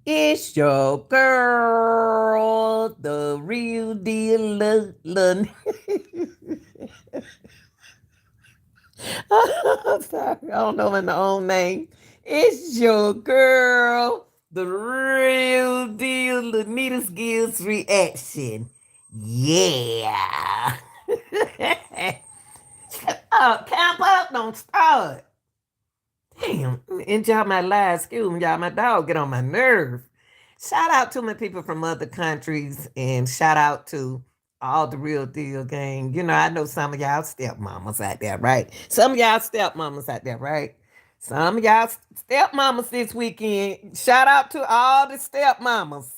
It's your girl, the real deal. I'm sorry, I don't know my own name. It's your girl, the real deal. Lanita Gibbs reaction. Yeah. Camp up, don't start. Damn, enjoy my live. Excuse me, y'all. My dog get on my nerve. Shout out to my people from other countries and shout out to all the real deal gang. You know, I know some of y'all stepmamas out there, right? Some of y'all stepmamas out there, right? Some of y'all stepmamas this weekend. Shout out to all the stepmamas.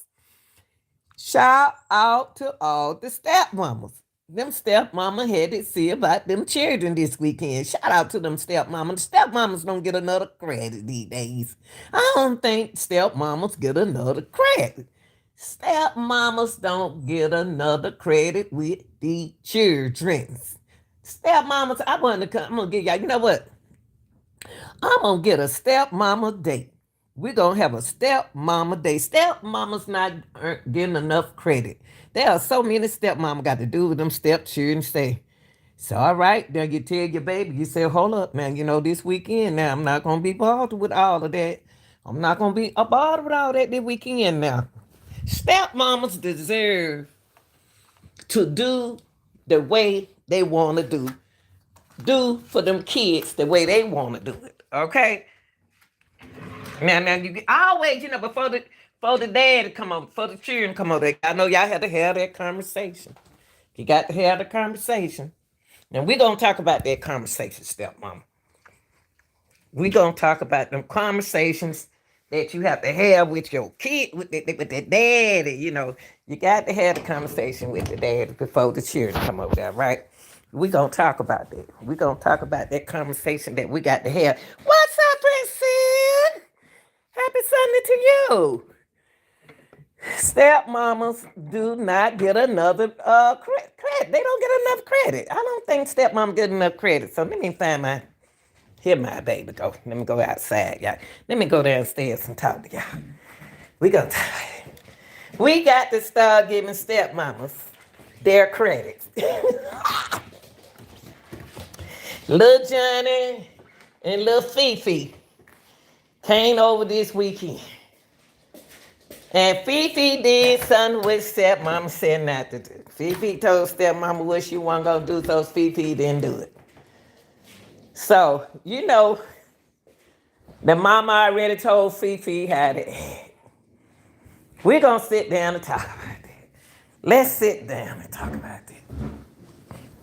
Shout out to all the stepmamas. Them stepmama had to see about them children this weekend. Shout out to them stepmamas. Stepmamas don't get another credit these days. I don't think stepmamas get another credit. Stepmamas don't get another credit with the children. Stepmamas, I want to come. I'm gonna give y'all. You know what? I'm gonna get a stepmama date. We're gonna have a stepmama day. Stepmama's not getting enough credit. There are so many stepmama got to do with them stepchildren. Say, so all right, then you tell your baby, you say, hold up, man, you know, this weekend now, I'm not gonna be bothered with all of that. I'm not gonna be bothered with all that this weekend now. Stepmamas deserve to do the way they wanna do for them kids the way they wanna do it. Okay? Now, you always, you know, before the dad come over, before the children come over, I know y'all had to have that conversation. You got to have the conversation. And we're gonna talk about that conversation, stepmom. We're gonna talk about them conversations that you have to have with your kid, with the daddy. You know, you got to have the conversation with the daddy before the children come over there, right? We're gonna talk about that. We're gonna talk about that conversation that we got to have. What's up, Princess? Happy Sunday to you. Stepmamas do not get another credit. They don't get enough credit. I don't think stepmom get enough credit. So let me find my here my baby go. Let me go outside, y'all. Let me go downstairs and talk to y'all. We go. We got to start giving stepmamas their credits. Little Johnny and little Fifi came over this weekend. And Fifi did something which stepmama said not to do. Fifi told stepmama what she wasn't gonna do, so Fifi didn't do it. So, you know, the mama already told Fifi how to act. We're gonna sit down and talk about that. Let's sit down and talk about that.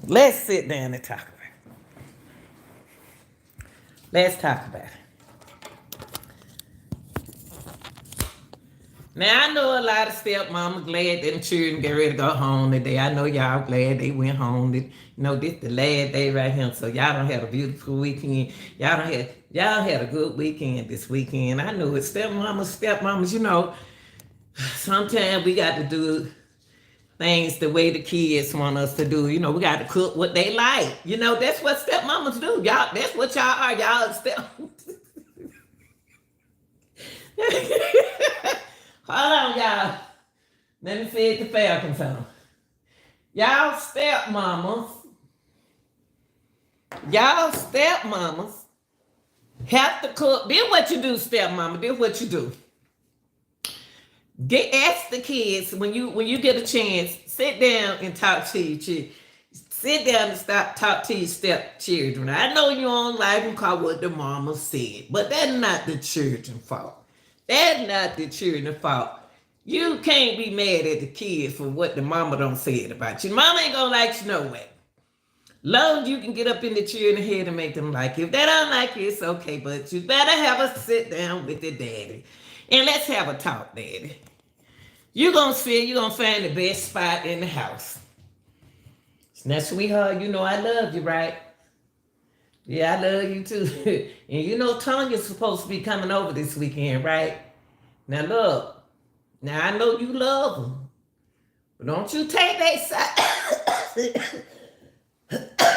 Let's sit down and talk about it. Let's talk about it. Now I know a lot of stepmamas glad them children get ready to go home today. I know y'all glad they went home. You know, this the last day right here. So y'all don't have a beautiful weekend. Y'all had a good weekend this weekend. I know it. Stepmamas, you know, sometimes we got to do things the way the kids want us to do. You know, we got to cook what they like. You know, that's what stepmamas do. Y'all, that's what y'all are. Y'all step. Hold on, y'all. Let me feed the Falcons on. Y'all stepmamas have to cook. This what you do, stepmama. This what you do. Ask the kids when you get a chance. Sit down and talk to your children. Sit down and talk to your stepchildren. I know you don't like them call what the mama said, but that's not the children's fault. That's not the children's fault. You can't be mad at the kids for what the mama don't say it about you. Mama ain't gonna like you no way. Long as you can get up in the children's head and make them like you. If they don't like you, it's okay, but you better have a sit down with the daddy. And let's have a talk, daddy. You're gonna find the best spot in the house. Now, sweetheart, you know I love you, right? Yeah, I love you too. And you know Tanya's supposed to be coming over this weekend, right? Now look, now I know you love them, but don't you take that side.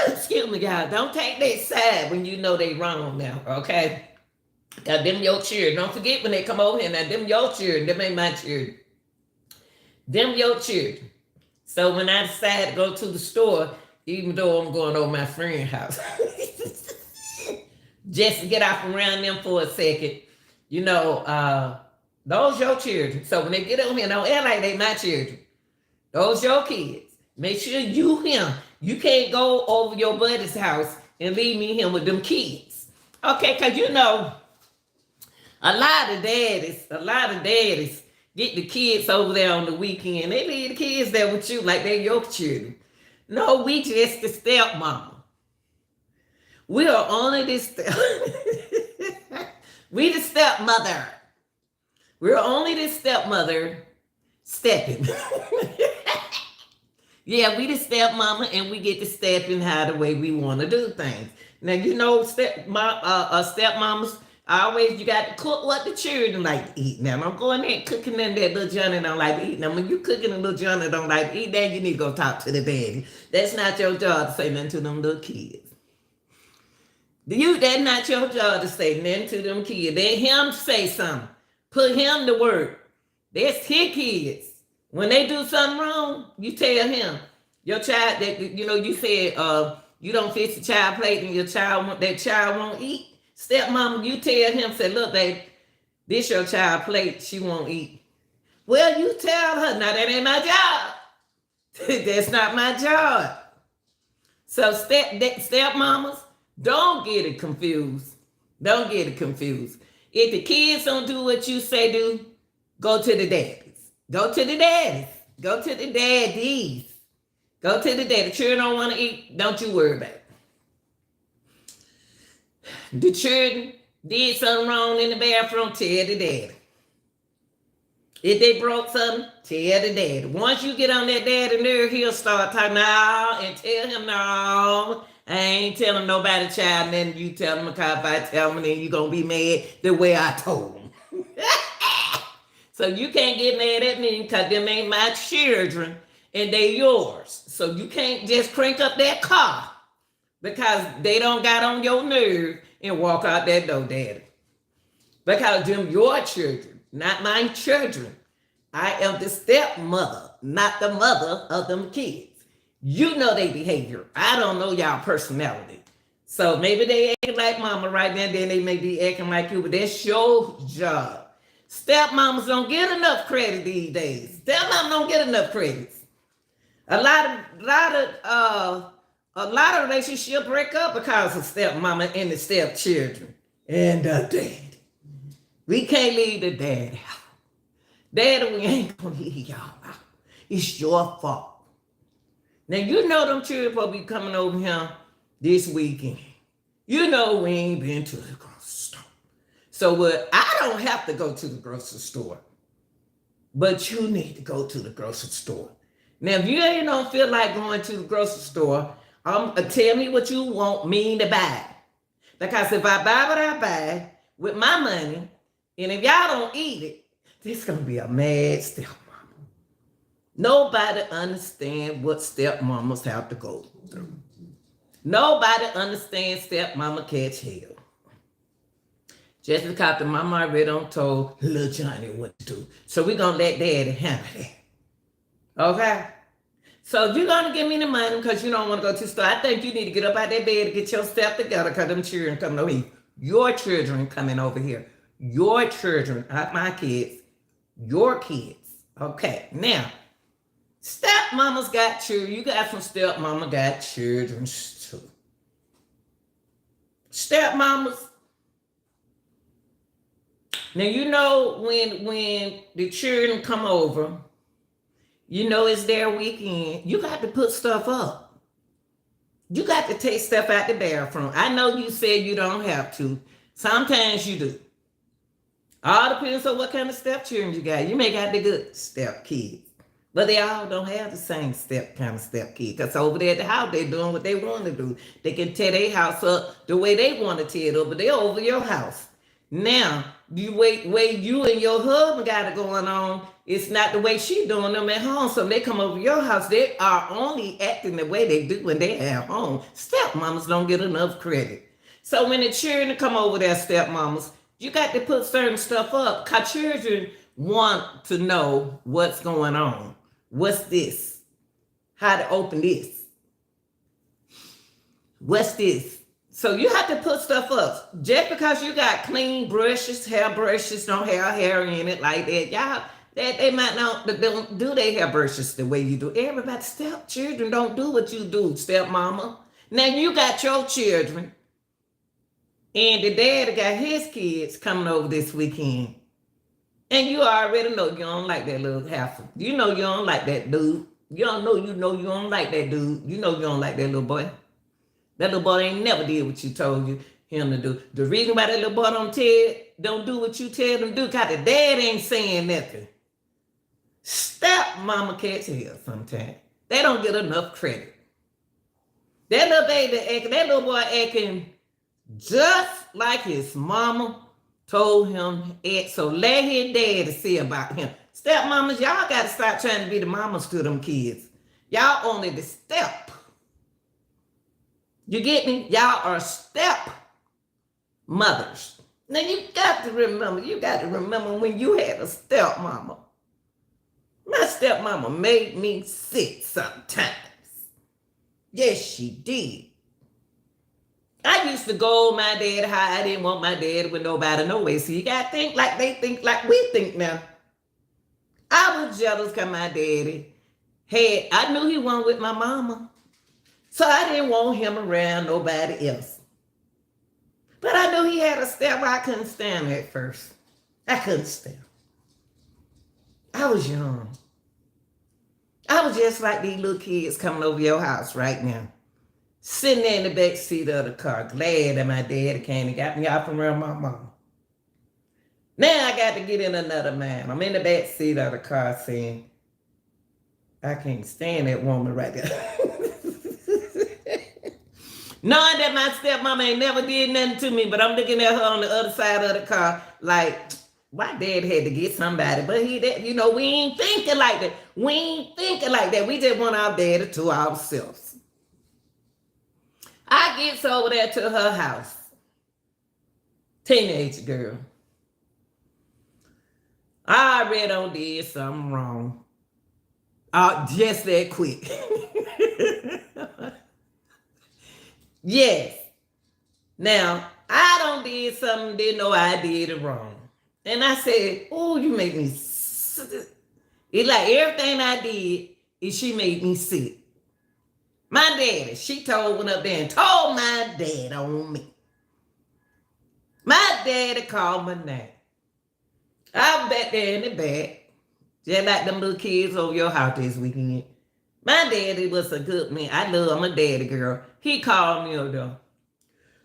Excuse me, guys. Don't take that side when you know they wrong now, okay? Now, them your children. Don't forget when they come over here. Now, them your children. Them ain't my children. Them your children. So when I decide to go to the store, even though I'm going over my friend's house, just to get off around them for a second, those your children. So when they get over here, don't act like they my children. Those your kids. Make sure you him. You can't go over your buddy's house and leave me him with them kids. Okay, because a lot of daddies get the kids over there on the weekend. They leave the kids there with you like they're your children. No, we just the stepmama. We are only we the stepmother. We're only the stepmother stepping. Yeah, we the stepmama and we get to step in how the way we want to do things. Now, stepmamas, you got to cook what the children like to eat. Now, don't go in there and cooking them that little Johnny don't like to eat. Now, when you cooking a little Johnny don't like to eat, then you need to go talk to the daddy. That's not your job to say nothing to them little kids. That's not your job to say nothing to them kids. Let him say something. Put him to work. That's his kids. When they do something wrong, you tell him. Your child, you said you don't fix the child plate and that child won't eat. Stepmama, you tell him, say, look, babe, this your child plate, she won't eat. Well, you tell her, now that ain't my job. That's not my job. So stepmamas, don't get it confused. Don't get it confused. If the kids don't do what you say do, go to the daddies. Go to the daddies. Go to the daddies. Go to the daddy. The children don't want to eat, don't you worry about it. The children did something wrong in the bathroom, tell the daddy. If they broke something, tell the daddy. Once you get on that daddy nerve, he'll start talking now and tell him no. I ain't telling nobody, child, and then you tell him, because if I tell him, then you're going to be mad the way I told him. So you can't get mad at me because them ain't my children and they yours. So you can't just crank up that car because they don't got on your nerve and walk out that door, daddy. Because them your children, not my children. I am the stepmother, not the mother of them kids. You know their behavior. I don't know y'all personality. So maybe they act like mama right now, then they may be acting like you, but that's your job. Stepmamas don't get enough credit these days. Stepmamas don't get enough credits. A lot of relationships break up because of stepmama and the stepchildren and the daddy. We can't leave the daddy out. Daddy, we ain't gonna leave y'all out. It's your fault. Now, you know them children will be coming over here this weekend. You know we ain't been to the grocery store. So I don't have to go to the grocery store. But you need to go to the grocery store. Now, if you ain't don't feel like going to the grocery store, tell me what you want me to buy. Because if I buy what I buy with my money, and if y'all don't eat it, this gonna be a mad stepmama. Nobody understands what stepmamas have to go through. Nobody understands stepmama catch hell. Just because the mama already done told little Johnny what to do. So we're gonna let daddy handle that. Okay? So if you're gonna give me the money because you don't want to go to the store, I think you need to get up out that bed and get your stuff together because them children coming over here. Your children coming over here. Your children, not my kids. Your kids. Okay, now, stepmama's got children. You got some stepmama got children too. Stepmamas. Now, you know when the children come over, you know it's their weekend, you got to put stuff up. You got to take stuff out the bathroom. I know you said you don't have to. Sometimes you do. All depends on what kind of stepchildren you got. You may got the good step kids, but they all don't have the same kind of step kid. Because over there at the house, they're doing what they want to do. They can tear their house up the way they want to tear it up, but they're over your house. Now, the way you and your husband got it going on, it's not the way she doing them at home. So they come over your house, they are only acting the way they do when they at home. Stepmamas don't get enough credit. So when the children come over their stepmamas, You got to put certain stuff up because children want to know what's going on. What's this? How to open this? What's this? So you have to put stuff up. Just because you got clean brushes, hair brushes, don't have hair in it like that, y'all, that they might not don't do their hair brushes the way you do. Everybody, stepchildren don't do what you do, stepmama. Now you got your children, and the dad got his kids coming over this weekend. And you already know you don't like that little hassle. You know you don't like that dude. You know you don't like that dude. You know you don't like that little boy. That little boy ain't never did what you told him to do. The reason why that little boy don't do what you tell them to do, because the dad ain't saying nothing. Stepmama can't tell sometimes. They don't get enough credit. That little boy acting just like his mama told him it. So let his daddy see about him. Stepmamas, y'all got to stop trying to be the mamas to them kids. Y'all only the step. You get me? Y'all are step mothers. Now you got to remember when you had a stepmama. My stepmama made me sick sometimes. Yes, she did. I used to go my dad high. I didn't want my dad with nobody no way. So you got to think like they think like we think now. I was jealous because my daddy I knew he wasn't with my mama. So I didn't want him around nobody else. But I knew he had a step I couldn't stand at first. I couldn't stand. I was young. I was just like these little kids coming over your house right now. Sitting there in the back seat of the car, glad that my daddy came and got me out from around my mama. Now I got to get in another mind. I'm in the back seat of the car saying, I can't stand that woman right there. Knowing that my stepmama ain't never did nothing to me, but I'm looking at her on the other side of the car like, my dad had to get somebody, but we ain't thinking like that. We ain't thinking like that. We just want our daddy to ourselves. I gets over there to her house. Teenage girl. I already done did something wrong. Just that quick. Yes. Now, I done did something, didn't know I did it wrong. And I said, oh, you make me sick. It's like everything I did is she made me sick. My daddy, she went up there and told my dad on me. My daddy called my name. I was back there in the back, just like them little kids over your house this weekend. My daddy was a good man. I love my daddy, girl. He called me over there.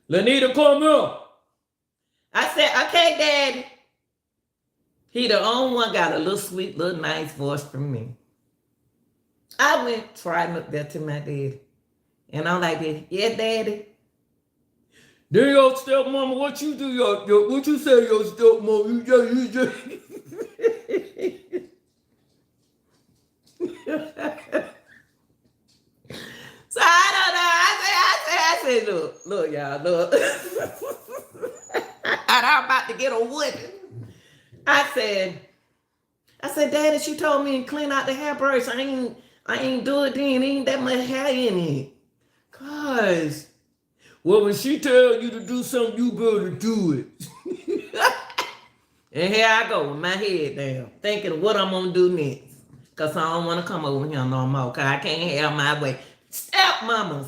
Lanita, come here. I said, okay, daddy. He the only one got a little sweet, little nice voice from me. I went trying up there to my daddy. And I'm like, yeah, daddy. Then your stepmama, what you do? What you say your stepmama? You just. So I don't know. I said, look, y'all, look. I'm about to get a whipping. I said, Daddy, she told me to clean out the hairbrush. I ain't do it then. Ain't that much hair in it. Cause, well, when she tell you to do something, you better do it. And here I go with my head down, thinking of what I'm gonna do next. Cause I don't want to come over here no more. Cause I can't have my way. Stepmamas.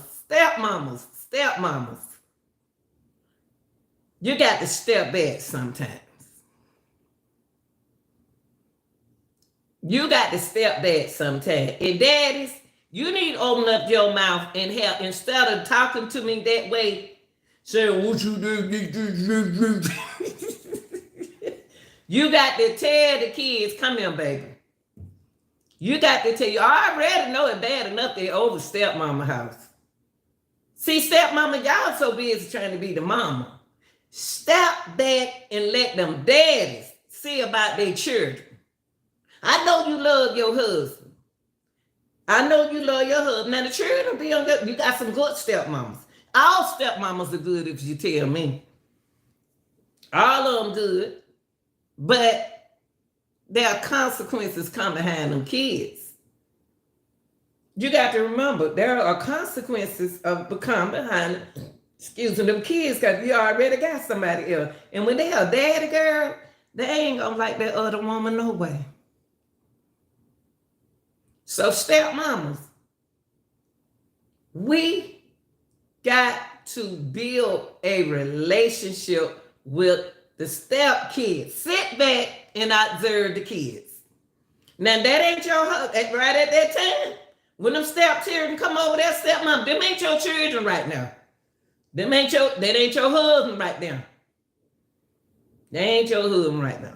You got to step back sometimes. You got to step back sometimes. And daddies, you need to open up your mouth and help. Instead of talking to me that way, saying, what you do? You got to tell the kids, come here, baby. You got to tell you, I already know it bad enough they're over stepmama house. See, stepmama, y'all so busy trying to be the mama. Step back and let them daddies see about their children. I know you love your husband. I know you love your husband. Now the children be on good. You got some good stepmamas. All stepmamas are good if you tell me. All of them good, but there are consequences come behind them kids. You got to remember there are consequences of become behind. Excuse me, them kids, because you already got somebody else, and when they are daddy girl, they ain't gonna like that other woman no way. So stepmamas, we got to build a relationship with the step kids. Sit back and observe the kids. Now that ain't your husband right at that time. When them step children come over there, stepmom, them ain't your children right now. That ain't your husband right now. They ain't your husband right now.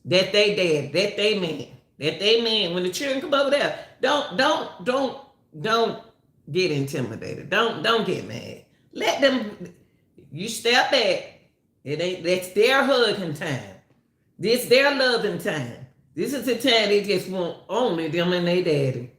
That they dad, that they man. That they man. When the children come over there, don't get intimidated. Don't get mad. Let them. You step back. That's their hugging time. This their loving time. This is the time they just want only them and their daddy.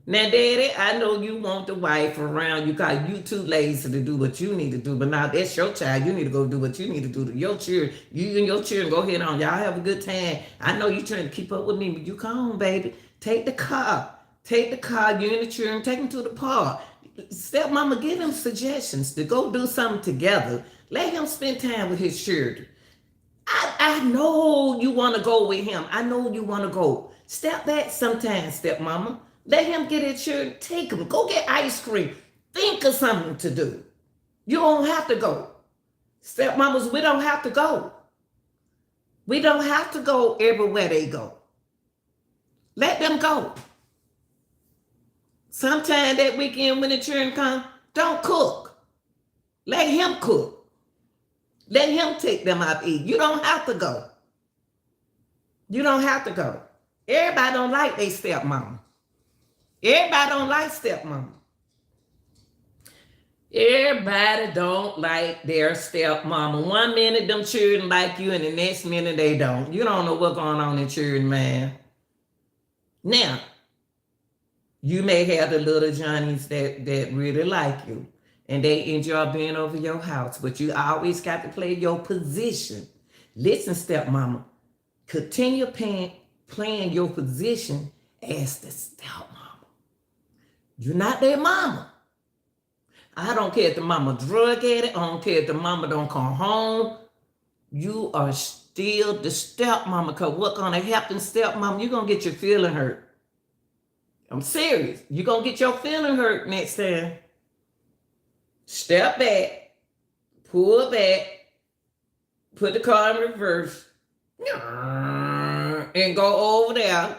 Now, daddy, I know you want the wife around you because you too lazy to do what you need to do. But now that's your child. You need to go do what you need to do to your children. You and your children go ahead on. Y'all have a good time. I know you trying to keep up with me, but you come on, baby. Take the car. Take the car. You and the children. Take them to the park. Stepmama, give him suggestions to go do something together. Let him spend time with his children. I know you want to go with him. I know you want to go. Step back sometimes, stepmama. Let him get his children. Take him. Go get ice cream. Think of something to do. You don't have to go. Stepmamas, we don't have to go. We don't have to go everywhere they go. Let them go. Sometime that weekend when the children come, don't cook. Let him cook. Let him take them out to eat. You don't have to go. You don't have to go. Everybody don't like their stepmama. Everybody don't like stepmama. Everybody don't like their stepmama. One minute them children like you and the next minute they don't. You don't know what's going on in children, man. Now, you may have the little Johnnies that really like you and they enjoy being over your house, but you always got to play your position. Listen, stepmama, continue playing your position as the stepmama. You're not their mama. I don't care if the mama drug addict. I don't care if the mama don't come home. You are still the stepmama, because what's going to happen, stepmama, you're going to get your feeling hurt. I'm serious. You're going to get your feeling hurt next time. Step back, pull back, put the car in reverse, and go over there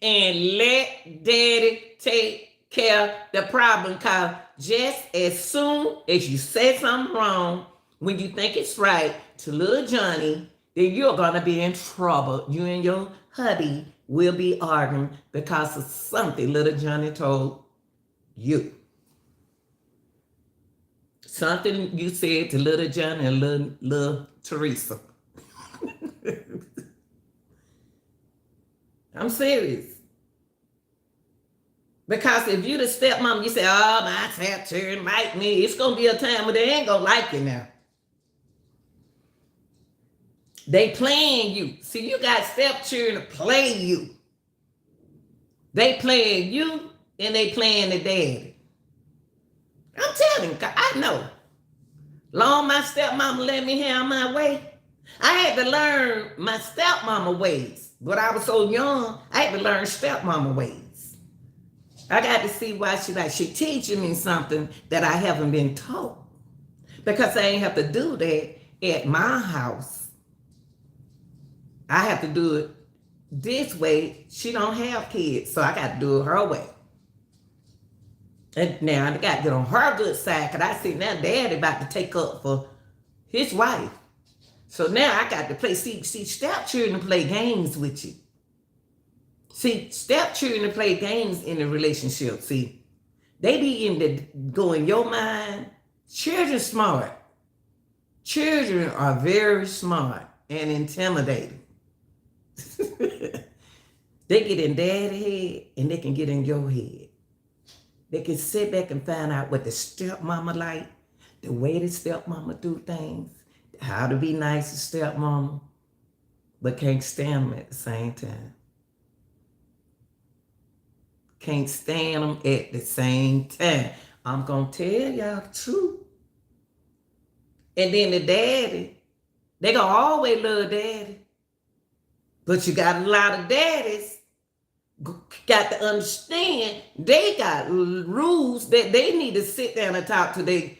and let daddy take care of the problem, because just as soon as you say something wrong, when you think it's right to little Johnny, then you're going to be in trouble. You and your hubby will be arguing because of something little Johnny told you. Something you said to little Johnny and little Teresa. I'm serious. Because if you the stepmom, you say, oh, my stepchildren like me. It's going to be a time when they ain't going to like you now. They playing you. See, you got stepchildren to play you. They playing you and they playing the daddy. I'm telling you, I know. Long my stepmama let me have my way. I had to learn my stepmama ways. But I was so young, I had to learn stepmama ways. I got to see why she teaching me something that I haven't been taught. Because I ain't have to do that at my house. I have to do it this way. She don't have kids, so I got to do it her way. And now I got to get on her good side, because I see now daddy about to take up for his wife. So now I got to play, see stepchildren play games with you. See, stepchildren play games in a relationship. See, they be go in your mind. Children smart. Children are very smart and intimidating. They get in daddy's head and they can get in your head. They can sit back and find out what the stepmama like, the way the stepmama do things. how to be nice to stepmama, but can't stand them at the same time. Can't stand them at the same time. I'm going to tell y'all the truth. And then the daddy, they going to always love daddy. But you got a lot of daddies got to understand they got rules that they need to sit down and talk to their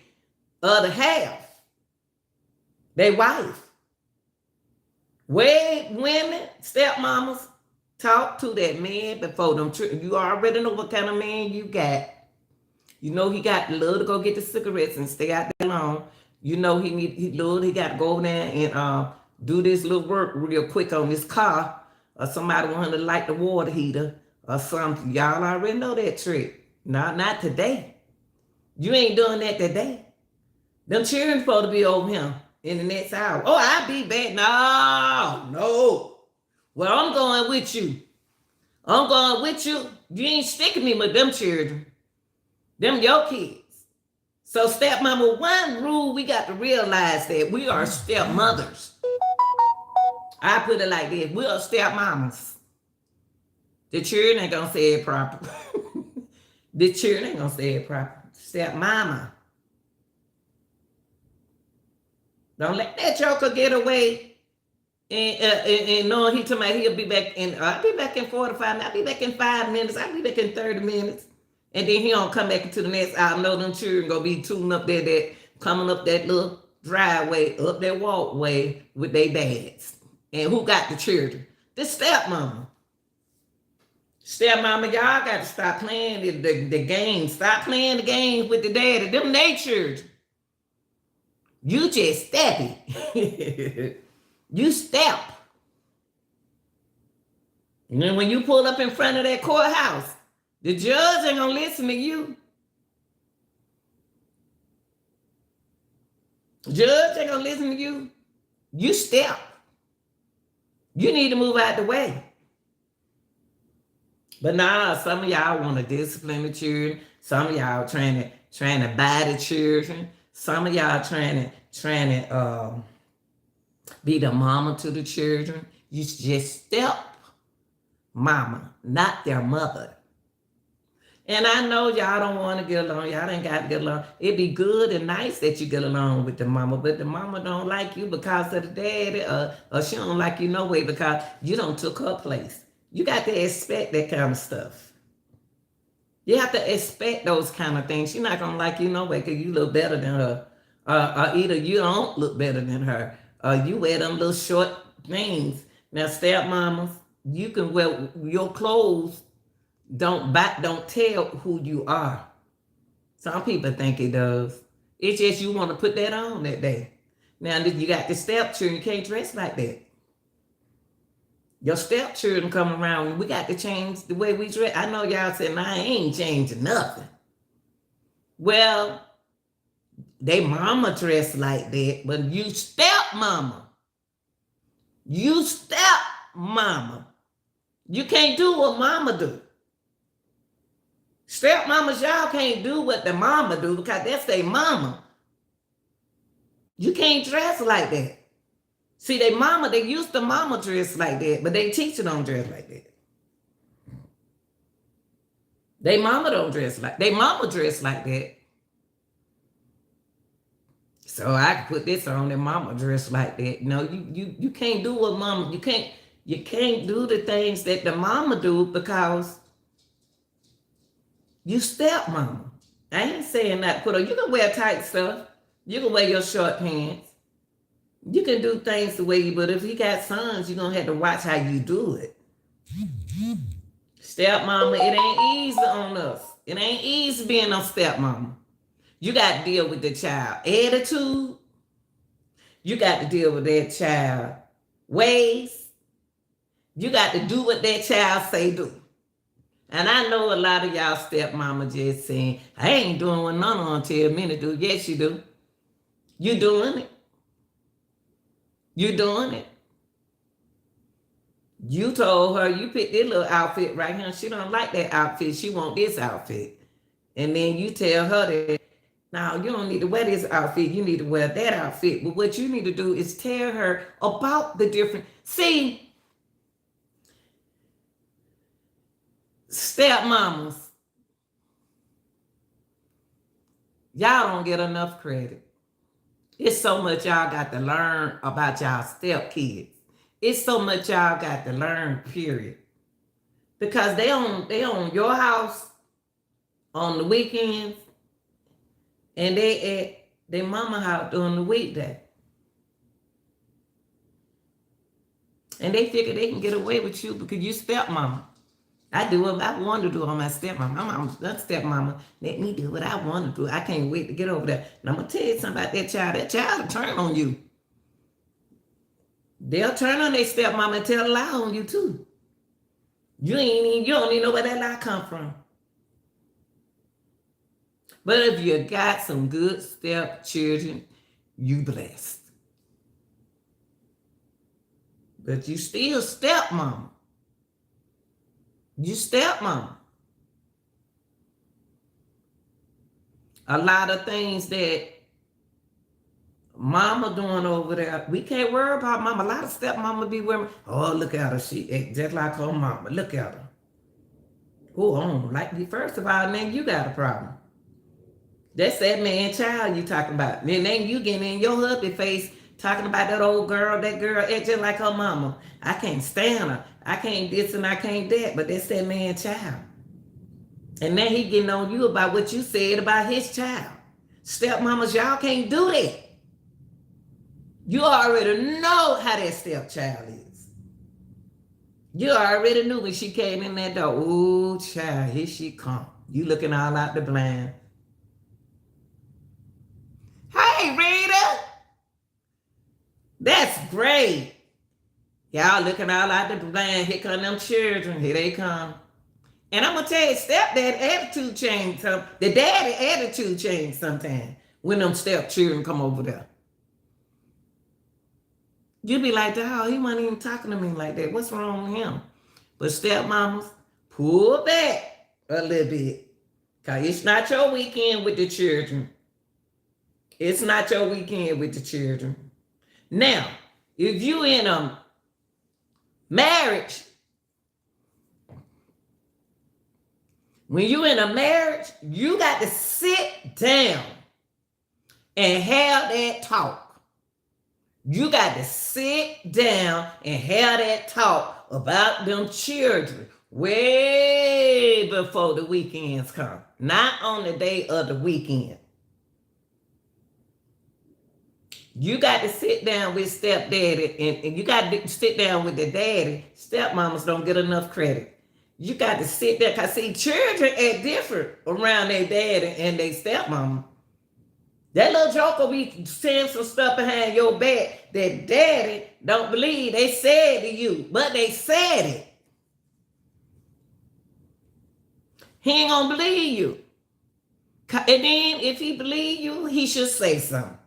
other half, their wife. Women, stepmamas, talk to that man before them. You already know what kind of man you got. You know he got love to go get the cigarettes and stay out there long. You know he got to go over there and do this little work real quick on this car, or somebody want to light the water heater or something. Y'all already know that trick. Not today. You ain't doing that today. Them children supposed to be over him in the next hour. Oh, I'll be back. No. Well, I'm going with you. You ain't sticking me with them children. Them your kids. So stepmama, one rule we got to realize that we are stepmothers. I put it like this. We are stepmamas. The children ain't gonna say it proper. The children ain't gonna say it proper. Stepmama. Don't let that joker get away and knowing he told me he'll be back in, I'll be back in 45 minutes, I'll be back in 5 minutes, I'll be back in 30 minutes. And then he don't come back into the next hour. I know them children gonna be tuning up there, that coming up that little driveway, up that walkway with their dads. And who got the children? The stepmama. Stepmama, y'all got to stop playing the game. Stop playing the games with the daddy. Them they children. You just steppy. You step. And then when you pull up in front of that courthouse, the judge ain't gonna listen to you. Judge ain't gonna listen to you. You step. You need to move out the way. But nah, some of y'all want to discipline the children. Some of y'all trying to buy the children. Some of y'all trying to be the mama to the children. You just step mama, not their mother. And I know y'all don't want to get along. Y'all ain't got to get along. It'd be good and nice that you get along with the mama, but the mama don't like you because of the daddy, or she don't like you no way because you don't took her place. You got to expect that kind of stuff. You have to expect those kind of things. She's not going to like you no way because you look better than her. Or either you don't look better than her, or you wear them little short things. Now, stepmamas, you can wear your clothes. Don't tell who you are. Some people think it does. It's just you want to put that on that day. Now you got the stepchildren, you can't dress like that. Your stepchildren come around, we got to change the way we dress. I know y'all saying, I ain't changing nothing. Well, they mama dress like that, but you stepmama. You stepmama. You can't do what mama do. Stepmamas, y'all can't do what the mama do because that's their mama. You can't dress like that. See, they used to mama dress like that, but they teacher don't dress like that. They mama don't dress like, they mama dress like that. So I can put this on, their mama dress like that. No, you can't do what mama, you can't do the things that the mama do because you stepmama. I ain't saying that. You can wear tight stuff. You can wear your short pants. You can do things the way you, but if you got sons, you're going to have to watch how you do it. Stepmama, it ain't easy on us. It ain't easy being a stepmama. You got to deal with the child attitude. You got to deal with that child ways. You got to do what that child say do. And I know a lot of y'all stepmama just saying, I ain't doing what none of them tell me to do. Yes, you do. You doing it. You doing it. You told her you picked this little outfit right here. She don't like that outfit. She want this outfit. And then you tell her that Now, you don't need to wear this outfit. You need to wear that outfit. But what you need to do is tell her about the different. See, stepmamas, y'all don't get enough credit. It's so much y'all got to learn about y'all stepkids. It's so much y'all got to learn, period. Because they own your house on the weekends, and they at their mama house during the weekday. And they figure they can get away with you because you stepmama. I do what I want to do on my stepmama. I'm stepmama. Let me do what I want to do. I can't wait to get over there. And I'm going to tell you something about that child. That child will turn on you. They'll turn on their stepmama and tell a lie on you too. You don't even know where that lie come from. But if you got some good stepchildren, you blessed. But you still stepmama. You stepmama. A lot of things that mama doing over there, we can't worry about mama. A lot of stepmama be wearing, oh, look at her. She act just like her mama. Look at her. Go on. Like, first of all, then you got a problem. That's that man child you talking about. Then you getting in your hubby face talking about that old girl, that girl act just like her mama. I can't stand her. I can't this and I can't that, but that's that man child. And then he getting on you about what you said about his child. Stepmamas, y'all can't do that. You already know how that stepchild is. You already knew when she came in that door. Ooh, child, here she come. You looking all out the blind. Hey, Rita. That's great. Y'all looking all out the blind. Here come them children. Here they come. And I'm going to tell you, stepdad attitude changed. The daddy attitude changed sometimes when them stepchildren come over there. You be like, dog, he wasn't even talking to me like that. What's wrong with him? But stepmamas, pull back a little bit. Because it's not your weekend with the children. It's not your weekend with the children. Now, if you in a marriage, when you in a marriage, you got to sit down and have that talk. You got to sit down and have that talk about them children way before the weekends come. Not on the day of the weekend. You got to sit down with stepdaddy and you got to sit down with the daddy. Stepmamas don't get enough credit. You got to sit there because see, children act different around their daddy and their stepmama. That little joker be saying some stuff behind your back that daddy don't believe they said to you, but they said it. He ain't gonna believe you. And then if he believe you, he should say something.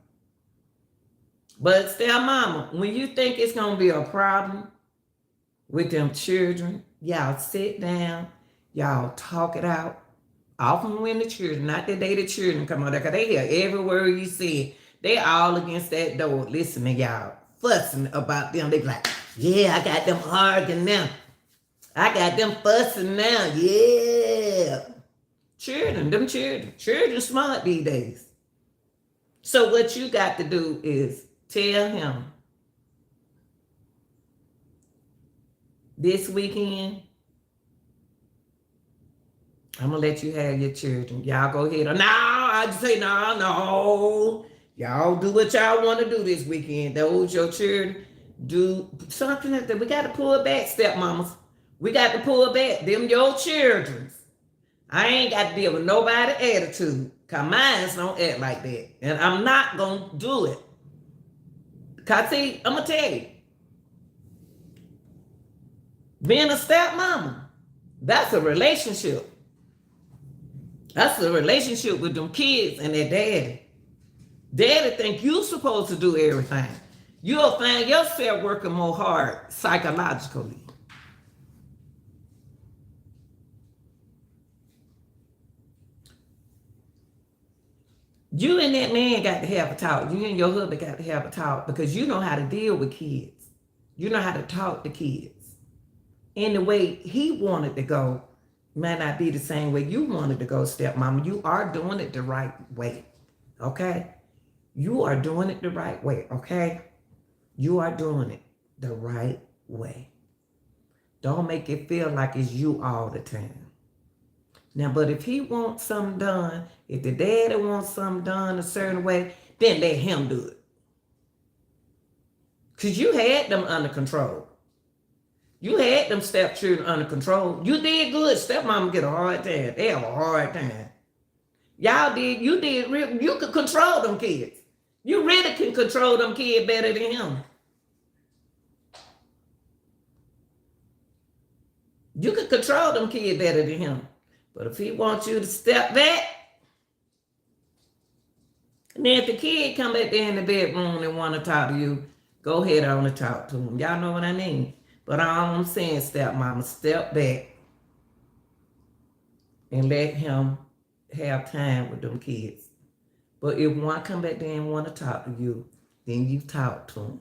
But stepmama, when you think it's gonna be a problem with them children, y'all sit down, y'all talk it out. Often when the children, not the day the children come out there, because they hear every word you say. They all against that door listening, y'all, fussing about them. They be like, yeah, I got them arguing now. I got them fussing now, yeah. Children smart these days. So what you got to do is tell him, this weekend, I'm going to let you have your children. Y'all go ahead. No, I just say, no. Y'all do what y'all want to do this weekend. Those your children do something like that. We got to pull back, stepmamas. We got to pull back. Them your children. I ain't got to deal with nobody's attitude. Because mine don't act like that. And I'm not going to do it. Because see, I'm going to tell you. Being a stepmama, that's a relationship. That's a relationship with them kids and their daddy. Daddy think you supposed to do everything. You'll find yourself working more hard psychologically. You and that man got to have a talk. You and your husband got to have a talk because you know how to deal with kids. You know how to talk to kids. And the way he wanted to go might not be the same way you wanted to go, stepmama. You are doing it the right way. Okay? You are doing it the right way. Okay? You are doing it the right way. Don't make it feel like it's you all the time. Now, but if he wants something done, if the daddy wants something done a certain way, then let him do it. Because you had them under control. You had them stepchildren under control. You did good. Stepmama get a hard time. They have a hard time. Y'all did, you did, you could control them kids. You really can control them kids better than him. You could control them kids better than him. But if he wants you to step back, and then if the kid come back there in the bedroom and want to talk to you, go ahead on and talk to him. Y'all know what I mean? But all I'm saying, stepmama, step back and let him have time with them kids. But if one come back there and want to talk to you, then you talk to them.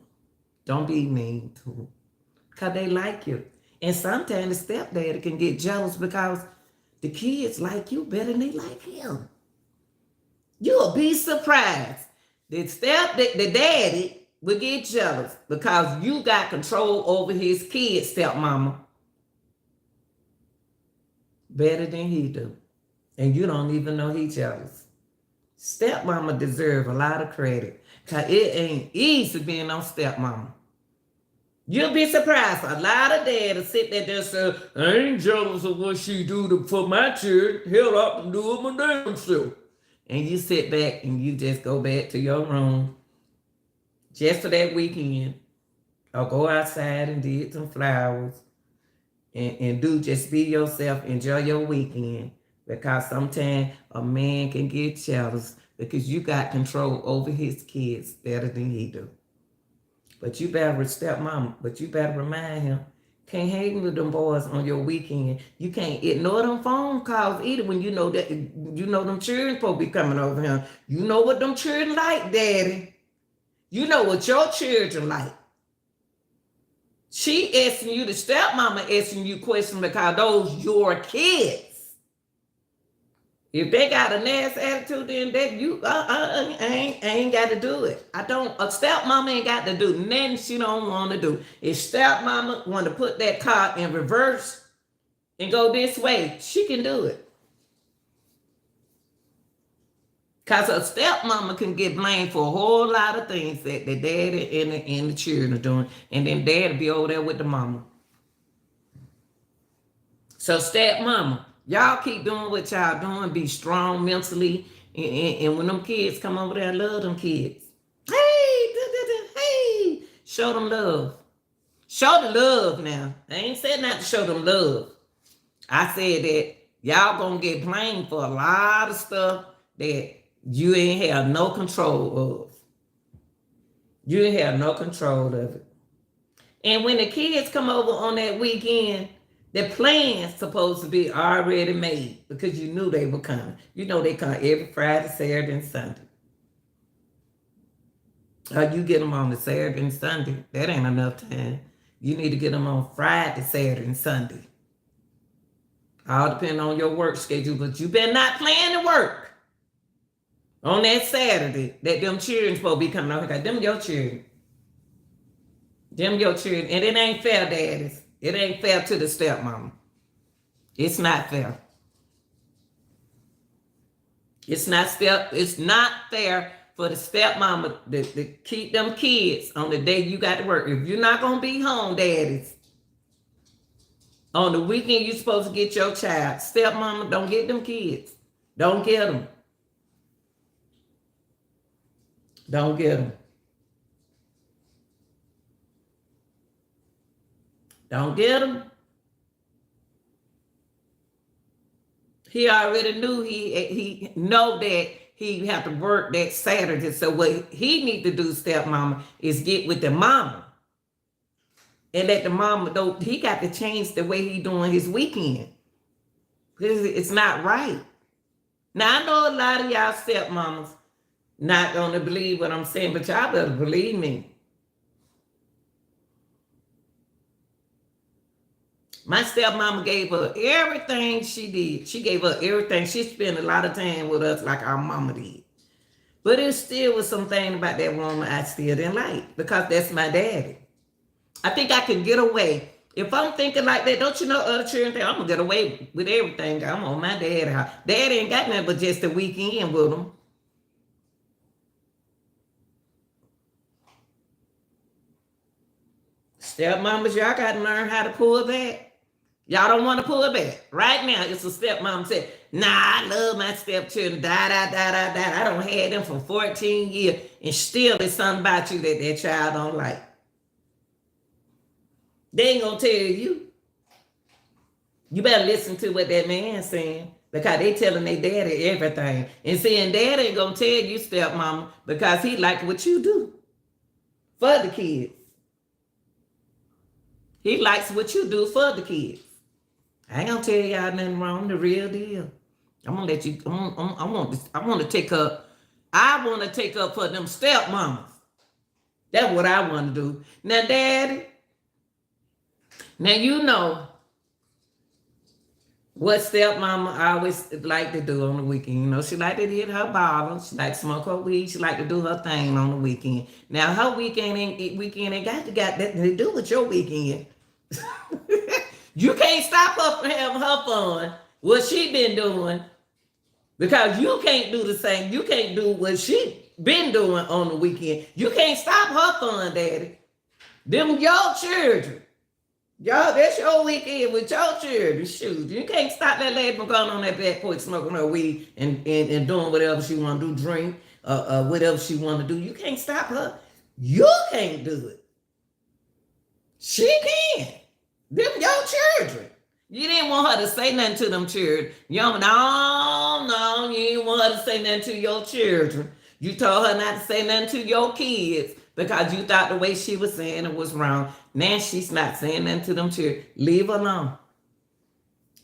Don't be mean to them. Because they like you. And sometimes the stepdaddy can get jealous because the kids like you better than they like him. You'll be surprised. The daddy will get jealous because you got control over his kids, stepmama. Better than he do. And you don't even know he jealous. Stepmama deserve a lot of credit because it ain't easy being on stepmama. You'll be surprised. A lot of dads sit there and say, I ain't jealous of what she do for my children. Hell, I can do it my damn self. And you sit back and you just go back to your room just for that weekend. Or go outside and dig some flowers. And just be yourself. Enjoy your weekend. Because sometimes a man can get jealous because you got control over his kids better than he do. But you better stepmama, but you better remind him, can't hang with them boys on your weekend. You can't ignore them phone calls either when you know that them children supposed to be coming over here. You know what them children like, daddy. You know what your children like. She asking you, the stepmama asking you questions because those your kids. If they got a nasty attitude, then that you ain't got to do it. A stepmama ain't got to do nothing she don't want to do. If stepmama want to put that car in reverse and go this way, she can do it. Because a stepmama can get blamed for a whole lot of things that the daddy and the children are doing. And then daddy be over there with the mama. So stepmama, y'all keep doing what y'all doing. Be strong mentally. And when them kids come over there, I love them kids. Hey, show them love. Show the love now. I ain't said not to show them love. I said that y'all gonna get blamed for a lot of stuff that you ain't have no control of. You ain't have no control of it. And when the kids come over on that weekend, the plan's supposed to be already made because you knew they were coming. You know they come every Friday, Saturday, and Sunday. You get them on the Saturday and Sunday. That ain't enough time. You need to get them on Friday, Saturday, and Sunday. All depend on your work schedule, but you better not plan to work on that Saturday that them children supposed to be coming over. Them your children. Them your children. And it ain't fair, daddies. It ain't fair to the stepmama. It's not fair. It's not fair for the stepmama to keep them kids on the day you got to work. If you're not going to be home, daddies, on the weekend you're supposed to get your child. Stepmama, don't get them kids. Don't get them. Don't get them. Don't get him. He already knew he know that he have to work that Saturday. So what he need to do, stepmama, is get with the mama. And let the mama know he got to change the way he doing his weekend. It's not right. Now I know a lot of y'all stepmamas not gonna believe what I'm saying, but y'all better believe me. My stepmama gave her everything she did. She gave her everything. She spent a lot of time with us like our mama did. But it still was something about that woman I still didn't like because that's my daddy. I think I can get away. If I'm thinking like that, don't you know other children think I'm gonna get away with everything? I'm on my daddy house. Daddy ain't got nothing but just the weekend with him. Stepmamas, y'all gotta learn how to pull back. Y'all don't want to pull back. Right now, it's a stepmom said, nah, I love my stepchildren. I don't have them for 14 years. And still there's something about you that that child don't like. They ain't gonna tell you. You better listen to what that man's saying because they telling their daddy everything. And saying daddy ain't gonna tell you, stepmama, because he like what you do for the kids. He likes what you do for the kids. I ain't gonna tell y'all nothing wrong. The real deal. I'm gonna let you. I want to take up. I want to take up for them stepmamas. That's what I want to do. Now, daddy. Now you know what stepmama always like to do on the weekend. You know, she like to hit her bottle. She like to smoke her weed. She like to do her thing on the weekend. Now her weekend ain't got that to do with your weekend. You can't stop her from having her fun. What she been doing, because you can't do the same. You can't do what she been doing on the weekend. You can't stop her fun, daddy. Them your children. Y'all, that's your weekend with your children. Shoot, you can't stop that lady from going on that back porch smoking her weed and doing whatever she want to do, drink, whatever she want to do. You can't stop her. You can't do it. She can. Them your children. You didn't want her to say nothing to them children. No, you didn't want her to say nothing to your children. You told her not to say nothing to your kids because you thought the way she was saying it was wrong. Now she's not saying nothing to them children. Leave her alone.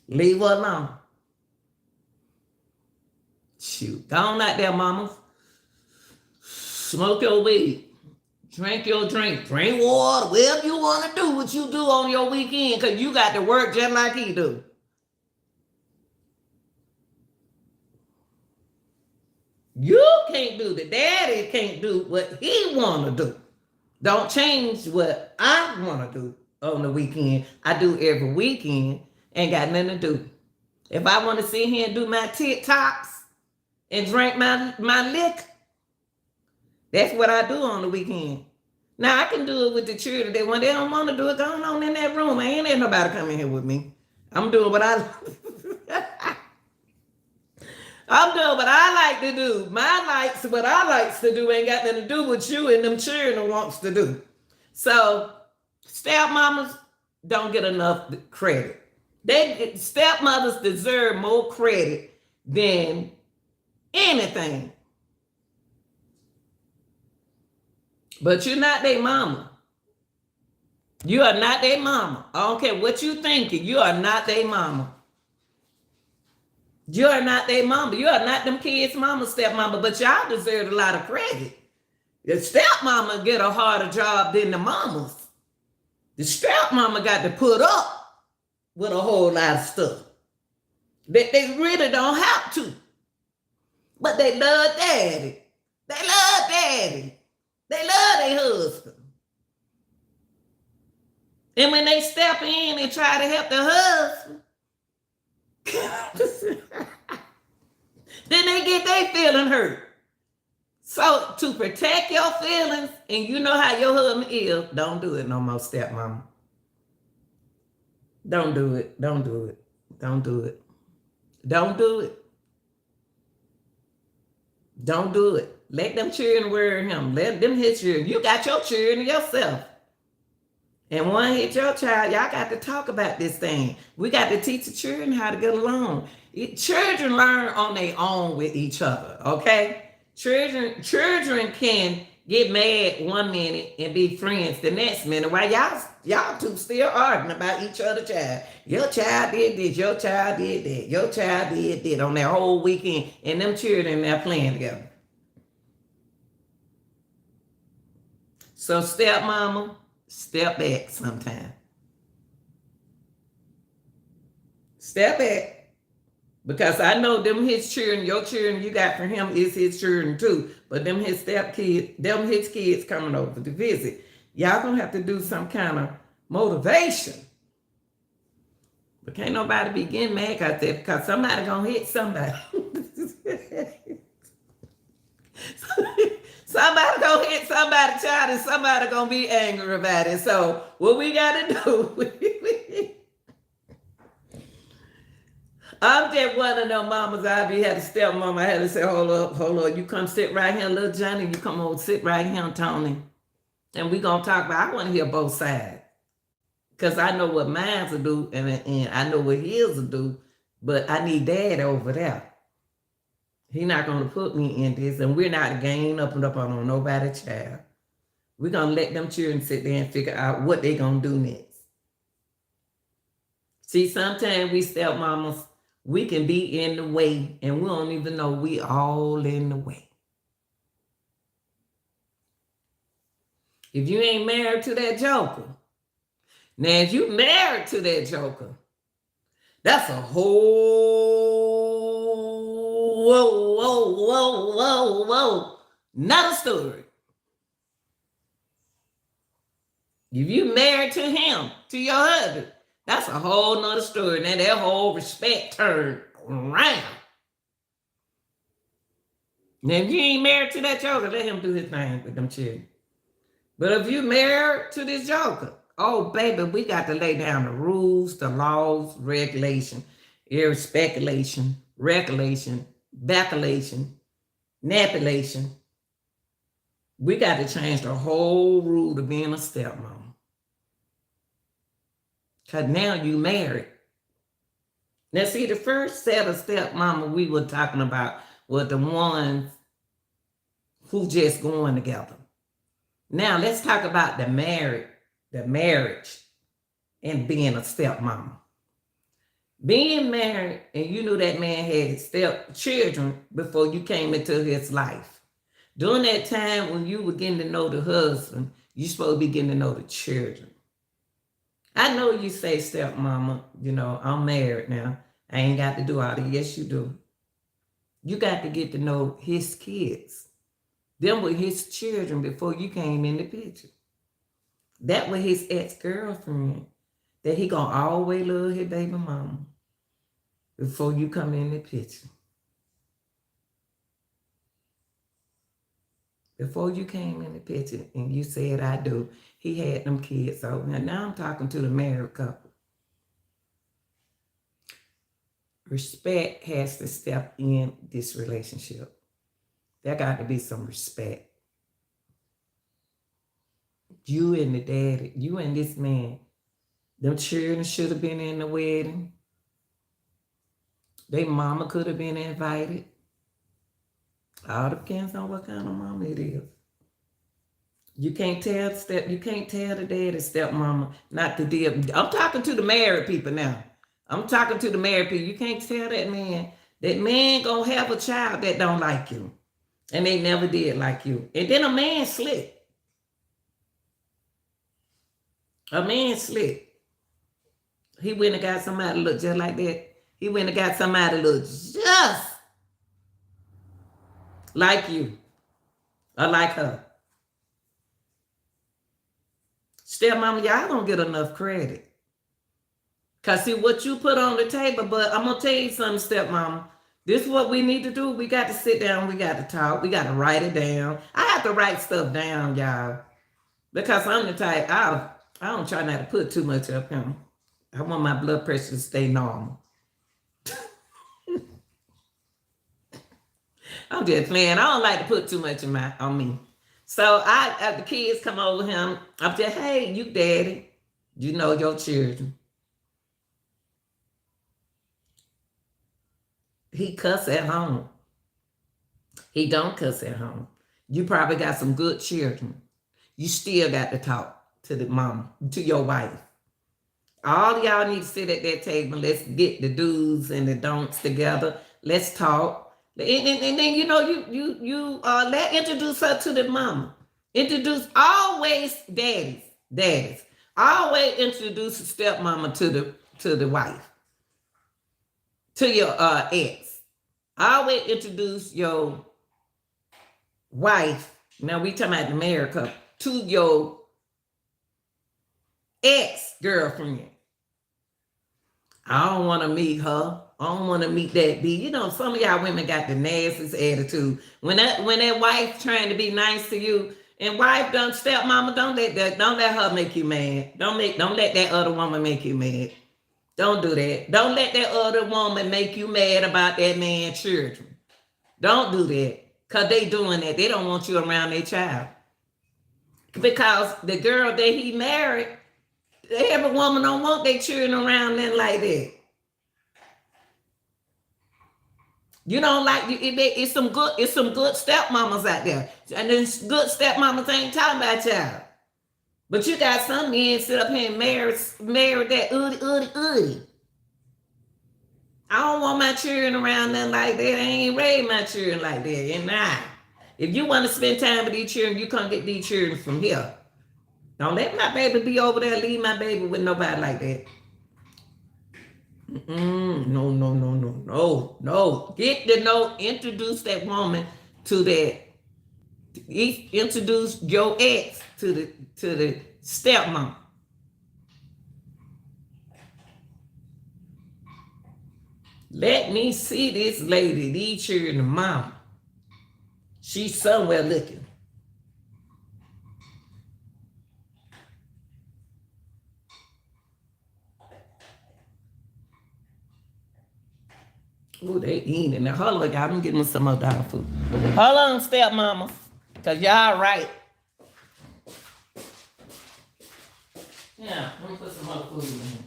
Leave her alone. Shoot. Go on out there, mama. Smoke your weed. Drink your drink. Drink water. Whatever you want to do, what you do on your weekend, because you got to work just like he do. You can't do that. Daddy can't do what he want to do. Don't change what I want to do on the weekend. I do every weekend. Ain't got nothing to do. If I want to sit here and do my TikToks and drink my liquor, that's what I do on the weekend. Now I can do it with the children. When they don't want to do it, going on in that room. I ain't let nobody come in here with me. I'm doing what I'm doing what I like to do. What I like to do ain't got nothing to do with you and them children wants to do. So stepmamas don't get enough credit. Stepmothers deserve more credit than anything. But you're not their mama. You are not their mama. I don't care what you thinking. You are not their mama. You are not their mama. You are not them kids' mama, stepmama. But y'all deserve a lot of credit. The stepmama get a harder job than the mamas. The stepmama got to put up with a whole lot of stuff that they really don't have to. But they love daddy. They love daddy. They love their husband. And when they step in and try to help the husband, then they get their feeling hurt. So to protect your feelings, and you know how your husband is, don't do it no more, stepmama. Don't do it. Don't do it. Don't do it. Don't do it. Don't do it. Let them children worry him. Let them hit you. You got your children yourself. And one hit your child, y'all got to talk about this thing. We got to teach the children how to get along. Children learn on their own with each other, okay? Children can get mad one minute and be friends the next minute while y'all two still arguing about each other's child. Your child did this, your child did that, your child did that on that whole weekend, and them children they're playing together. So stepmama, step back sometime. Step back. Because I know them his children, your children you got for him is his children too. But them his stepkids, them his kids coming over to visit. Y'all gonna have to do some kind of motivation. But can't nobody be getting mad out there because somebody gonna hit somebody. Somebody gonna hit somebody's child and somebody gonna be angry about it. So what we gotta do, I'm just one of them mamas. I had a stepmama. I had to say, hold up. You come sit right here, little Johnny. You come over, sit right here, Tony. And we gonna talk about, I wanna hear both sides. Because I know what mine will do and I know what his will do, but I need dad over there. He not gonna put me in this, and we're not ganging up and up on nobody's child. We're gonna let them children sit there and figure out what they gonna do next. See, sometimes we stepmamas, we can be in the way and we don't even know we all in the way. If you ain't married to that joker, now if you married to that joker, that's a whole another story. If you married to him, to your husband, that's a whole nother story. Now that whole respect turned around. Now if you ain't married to that joker, let him do his thing with them children. But if you married to this joker, oh baby, we got to lay down the rules, the laws, regulation, speculation, recolation, backulation, napulation. We got to change the whole rule to being a stepmom. Because now you married. Now see, the first set of stepmama we were talking about were the ones who just going together. Now let's talk about the marriage and being a stepmama. Being married and you knew that man had stepchildren before you came into his life. During that time when you were getting to know the husband, you're supposed to be getting to know the children. I know you say, stepmama, I'm married now. I ain't got to do all that. Yes, you do. You got to get to know his kids. Them were his children before you came in the picture. That was his ex-girlfriend that he gonna always love his baby mama before you come in the picture. Before you came in the picture and you said, I do, he had them kids over. Now I'm talking to the married couple. Respect has to step in this relationship. There got to be some respect. You and the daddy, you and this man, them children should have been in the wedding. Their mama could have been invited. All depends on what kind of mama it is. You can't tell the daddy stepmama not to deal. I'm talking to the married people now. I'm talking to the married people. You can't tell that man gonna have a child that don't like you. And they never did like you. And then a man slick. A man slick. He went and got somebody look just like that. He went and got somebody look just like you. Or like her. Stepmama, y'all don't get enough credit. Because see what you put on the table, but I'm going to tell you something, stepmama. This is what we need to do. We got to sit down. We got to talk. We got to write it down. I have to write stuff down, y'all. Because I'm the type, I don't try not to put too much up here. I want my blood pressure to stay normal. I'm just playing. I don't like to put too much on me. So the kids come over him. I'm just, hey, you daddy. You know your children. He cuss at home. He don't cuss at home. You probably got some good children. You still got to talk to the mama, to your wife. All y'all need to sit at that table. Let's get the do's and the don'ts together. Let's talk. And then you let introduce her to the mama. Introduce always daddies. Always introduce a stepmama to the wife, to your ex. Always introduce your wife. Now we talking about the married couple, to your ex-girlfriend. I don't want to meet her. I don't want to meet that B. You know, some of y'all women got the nastiest attitude. When that wife trying to be nice to you, and wife done stepmama, don't let her make you mad. Don't let that other woman make you mad. Don't do that. Don't let that other woman make you mad about that man's children. Don't do that. Because they doing that. They don't want you around their child. Because the girl that he married, every woman don't want their children around them like that. You don't like it's some good stepmamas out there. And then good stepmamas ain't talking about y'all. But you got some men sit up here and marry that oody. I don't want my children around them like that. I ain't raised my children like that. And nah. If you want to spend time with these children, you can't get these children from here. Don't let my baby be over there. Leave my baby with nobody like that. No. Get to know, introduce that woman to that. Introduce your ex to the stepmom. Let me see this lady, these children, mom. She's somewhere looking. Oh, they eating. Now, hold on, y'all. I'm getting some more dog food. Hold on, stepmama. Because y'all right. Yeah, let me put some more food in here.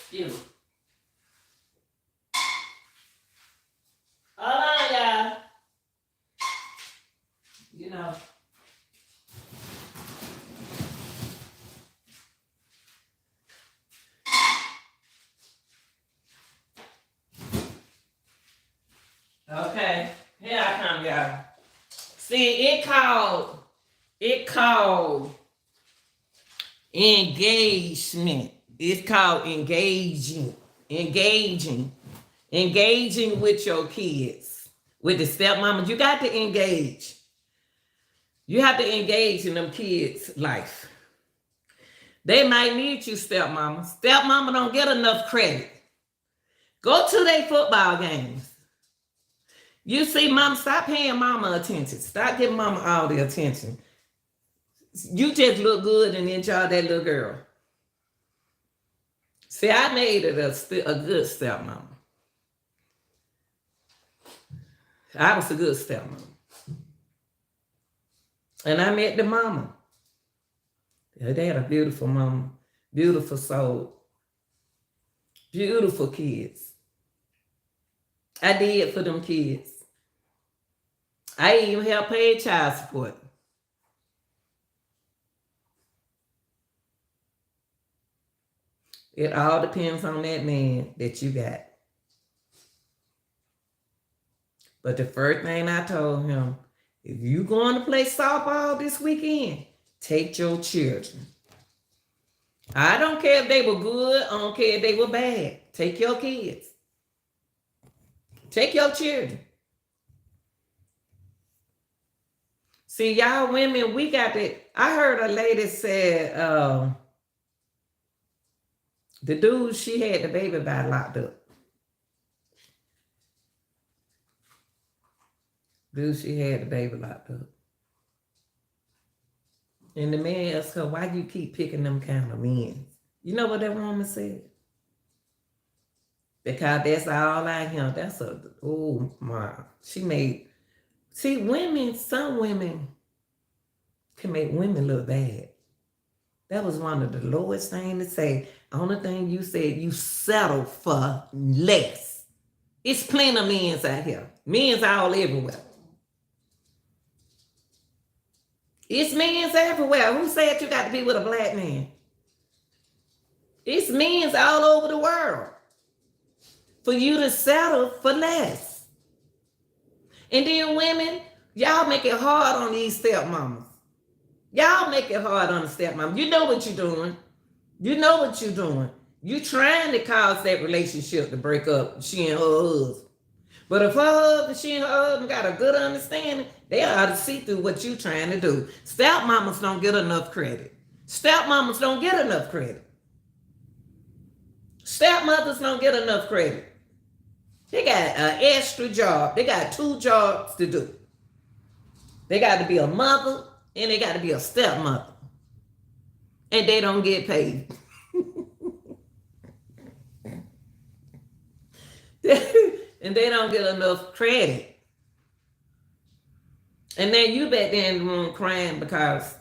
Excuse me. Hold on, y'all. You know. Okay, here I come, y'all. See, it called engagement. It's called engaging with your kids, with the stepmama. You got to engage. You have to engage in them kids' life. They might need you, stepmama. Stepmama don't get enough credit. Go to their football games. You see, mom, stop paying mama attention. Stop giving mama all the attention. You just look good and enjoy that little girl. See, I made it a good stepmama. I was a good stepmama. And I met the mama. They had a beautiful mama, beautiful soul, beautiful kids. I did for them kids. I even helped pay child support. It all depends on that man that you got. But the first thing I told him, if you going to play softball this weekend, take your children. I don't care if they were good. I don't care if they were bad. Take your kids. Take your children. See, y'all women, we got it. I heard a lady said, the dude she had the baby by locked up. Dude she had the baby locked up. And the man asked her, why do you keep picking them kind of men? You know what that woman said? Because that's all I hear. That's oh my. See, women, some women can make women look bad. That was one of the lowest things to say. Only thing you said, you settle for less. It's plenty of men's out here. Men's all everywhere. It's men's everywhere. Who said you got to be with a black man? It's men's all over the world. For you to settle for less. And then women, y'all make it hard on these stepmamas. Y'all make it hard on the stepmom. You know what you're doing. You know what you're doing. You trying to cause that relationship to break up, she and her husband. But if her husband, she and her husband got a good understanding, they ought to see through what you trying to do. Stepmamas don't get enough credit. Stepmamas don't get enough credit. Stepmothers don't get enough credit. They got an extra job. They got 2 jobs to do. They got to be a mother and they got to be a stepmother. And they don't get paid. And they don't get enough credit. And then you back there in the room crying because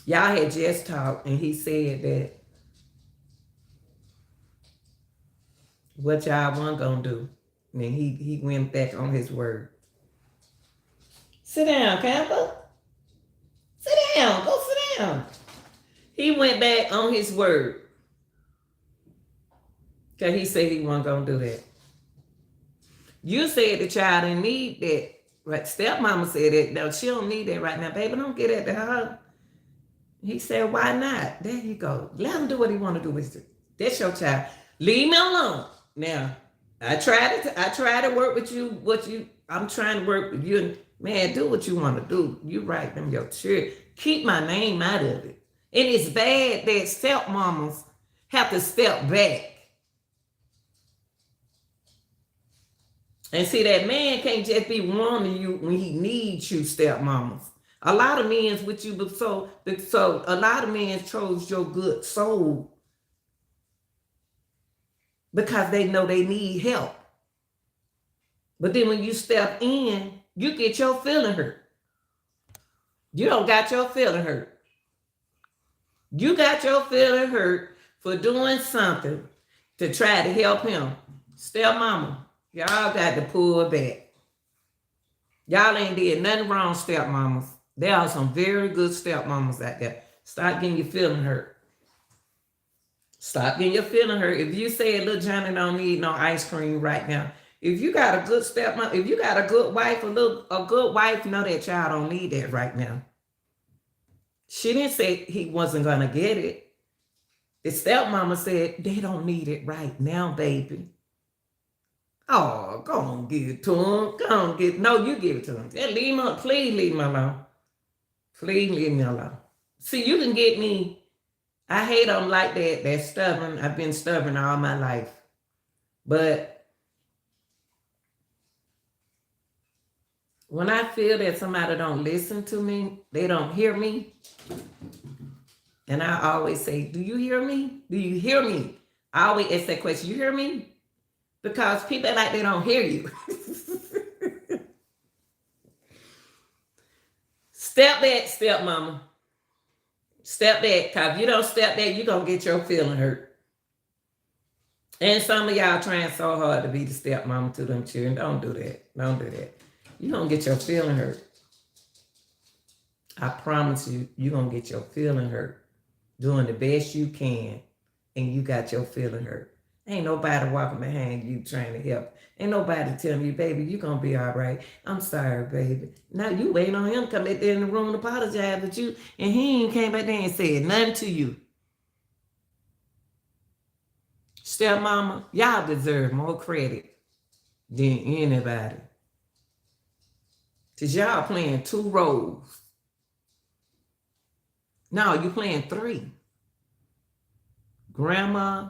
y'all had just talked and he said that what y'all weren't gonna do. And then he went back on his word. Sit down, Camper. Sit down. Go sit down. He went back on his word. Because he said he wasn't gonna do that. You said the child didn't need that. Right? Stepmama said that. No, she don't need that right now. Baby, don't get at her. He said, why not? There you go. Let him do what he want to do with it. That's your child. Leave me alone. Now, I tried to work with you. I'm trying to work with you. Man, do what you want to do. You write them your children. Keep my name out of it. And it's bad that stepmamas have to step back. And see, that man can't just be wanting you when he needs you, stepmamas. A lot of men's with you, but so a lot of men chose your good soul because they know they need help. But then when you step in, you get your feeling hurt. You don't got your feeling hurt. You got your feeling hurt for doing something to try to help him. Stepmama, y'all got to pull back. Y'all ain't did nothing wrong, stepmamas. There are some very good stepmamas out there. Stop getting your feeling hurt. Stop getting your feeling hurt. If you say little Johnny don't need no ice cream right now, if you got a good stepmom, if you got a good wife, a good wife, know that child don't need that right now. She didn't say he wasn't gonna get it. The stepmama said they don't need it right now, baby. Oh, go on, give it to him. Go on, you give it to him. Yeah, leave him alone. Please leave him alone. Please leave me alone. See, you can get me. I hate them like that. They're stubborn. I've been stubborn all my life. But when I feel that somebody don't listen to me, they don't hear me. And I always say, do you hear me? Do you hear me? I always ask that question, you hear me? Because people act like they don't hear you. Step back, stepmama. Step back, because if you don't step back, you're going to get your feeling hurt. And some of y'all trying so hard to be the stepmama to them children. Don't do that. Don't do that. You're going to get your feeling hurt. I promise you, you're going to get your feeling hurt. Doing the best you can, and you got your feeling hurt. Ain't nobody walking behind you trying to help. Ain't nobody telling you, baby, you going to be all right. I'm sorry, baby. Now you waiting on him to come back there in the room and apologize with you, and he ain't came back there and said nothing to you. Stepmama, y'all deserve more credit than anybody. Because y'all playing 2 roles. No, you playing 3. Grandma,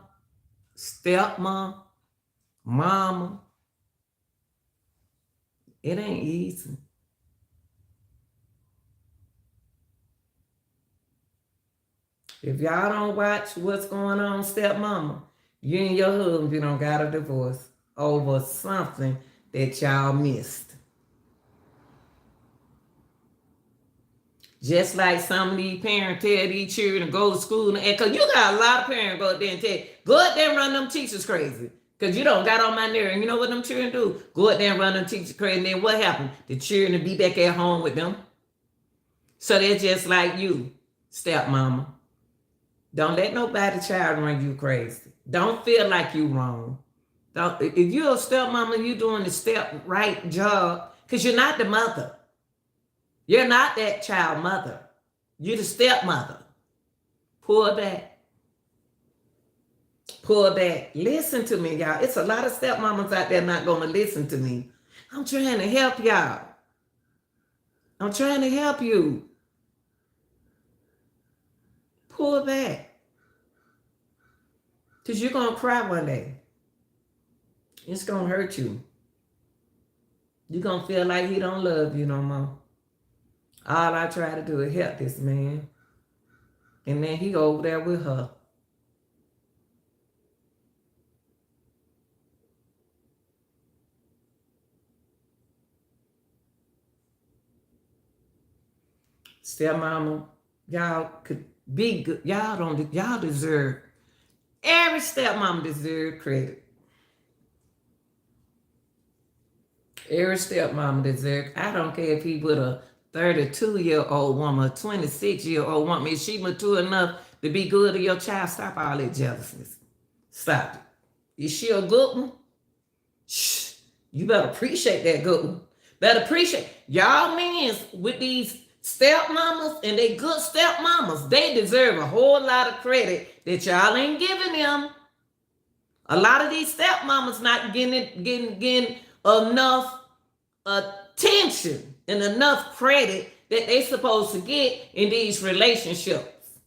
stepmom, mama. It ain't easy. If y'all don't watch what's going on, stepmama, you and your husband, you don't got a divorce over something that y'all missed. Just like some of these parents tell these children to go to school, and because you got a lot of parents go out there and tell you, go out there and run them teachers crazy. Because you don't got on my nerve. And you know what them children do? Go out there and run them teachers crazy. And then what happened? The children be back at home with them. So they're just like you, stepmama. Don't let nobody child run you crazy. Don't feel like you wrong. Don't, if you're a stepmama, you're doing the step right job because you're not the mother. You're not that child mother. You're the stepmother. Pull back. Pull back. Listen to me, y'all. It's a lot of stepmamas out there not going to listen to me. I'm trying to help y'all. I'm trying to help you. Pull back. Because you're going to cry one day. It's going to hurt you. You're going to feel like he don't love you no more. All I try to do is help this man. And then he over there with her. Stepmama, y'all could be good. Y'all deserve, every stepmama deserve credit. Every stepmama deserve. I don't care if he with a 32-year-old woman, a 26-year-old woman. Is she mature enough to be good to your child? Stop all that jealousness. Stop it. Is she a good one? Shh. You better appreciate that good one. Better appreciate. Y'all men with these stepmamas and they good stepmamas, they deserve a whole lot of credit that y'all ain't giving them. A lot of these stepmamas not getting enough attention and enough credit that they supposed to get in these relationships.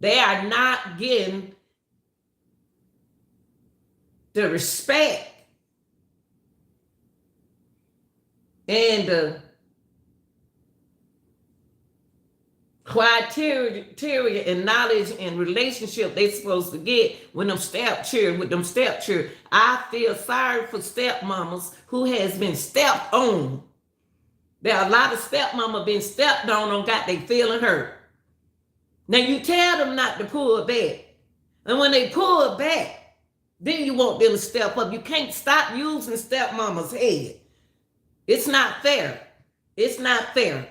They are not getting the respect and the criteria and knowledge and relationship they supposed to get when them stepchildren. I feel sorry for stepmamas who has been stepped on. There are a lot of stepmamas been stepped on got they feeling hurt. Now you tell them not to pull back. And when they pull back, then you want them to step up. You can't stop using stepmama's head. It's not fair. It's not fair.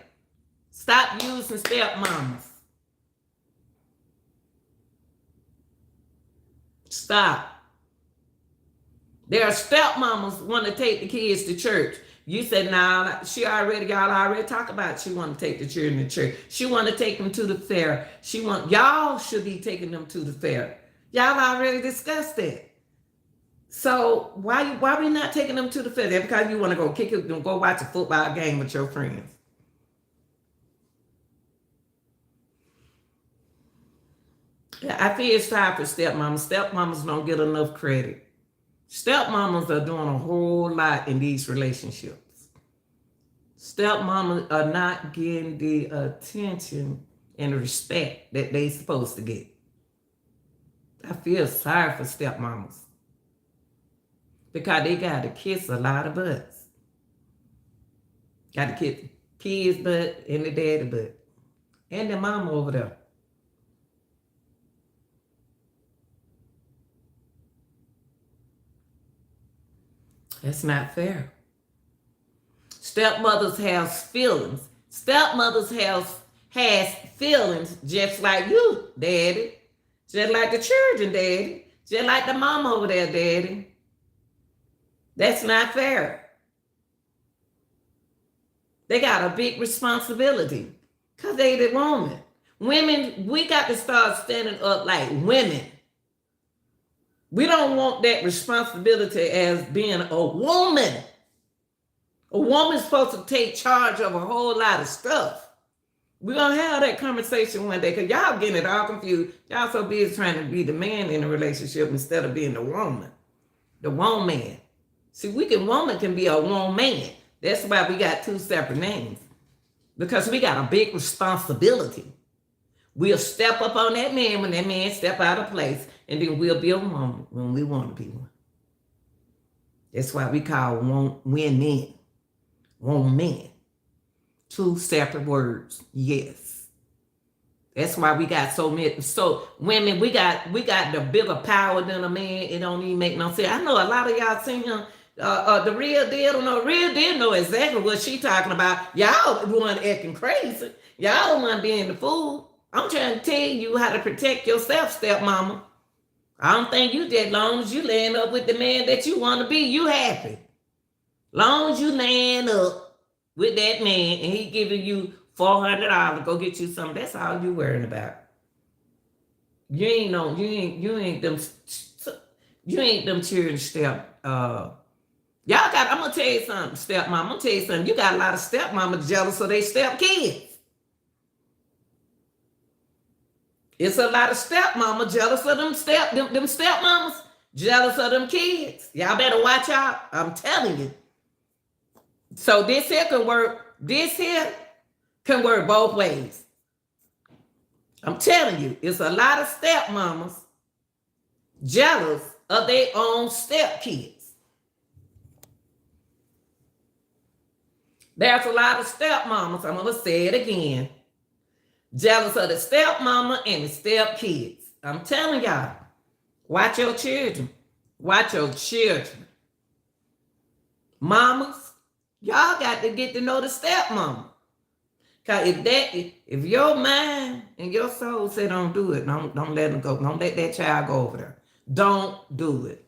Stop using stepmamas. Stop. There are stepmamas want to take the kids to church. You said, nah, y'all already talked about she want to take the children to church. She want to take them to the fair. Y'all should be taking them to the fair. Y'all already discussed that. So why we not taking them to the fair? That's because you want to go watch a football game with your friends. I feel sorry for stepmamas. Stepmamas don't get enough credit. Stepmamas are doing a whole lot in these relationships. Stepmamas are not getting the attention and the respect that they supposed to get. I feel sorry for stepmamas because they got to kiss a lot of butts. Got to kiss kids' butt and the daddy butt and the mama over there. That's not fair. Stepmothers have feelings. Stepmothers has feelings just like you, daddy. Just like the children, daddy. Just like the mama over there, daddy. That's not fair. They got a big responsibility because they the woman. Women, we got to start standing up like women. We don't want that responsibility as being a woman. A woman's supposed to take charge of a whole lot of stuff. We're going to have that conversation one day because y'all getting it all confused. Y'all so busy trying to be the man in a relationship instead of being the woman. The woman. See, woman can be a woman. That's why we got two separate names. Because we got a big responsibility. We'll step up on that man when that man step out of place. And then we'll be a woman when we want to be one. That's why we call women. Woman. Two separate words. Yes. That's why we got so many. So women, we got the bigger power than a man. It don't even make no sense. I know a lot of y'all seen him The real deal don't know. Real deal know exactly what she talking about. Y'all the one acting crazy. Y'all the one being the fool. I'm trying to tell you how to protect yourself, stepmama. I don't think you did. Long as you laying up with the man that you want to be, you happy. Long as you laying up with that man and he giving you $400 to go get you something, that's all you worrying about. You ain't no, you ain't them cheering step. Y'all got. I'm gonna tell you something, stepmom. I'm gonna tell you something. You got a lot of stepmamas jealous of they step kids. It's a lot of stepmama jealous of them stepmamas jealous of them kids. Y'all better watch out. I'm telling you. So this here can work. This here can work both ways. I'm telling you, it's a lot of stepmamas jealous of their own stepkids. There's a lot of stepmamas, I'm gonna say it again, jealous of the stepmama and the stepkids. I'm telling y'all, watch your children. Watch your children. Mamas, y'all got to get to know the stepmama. Cause if your mind and your soul say don't do it, don't let them go. Don't let that child go over there. Don't do it.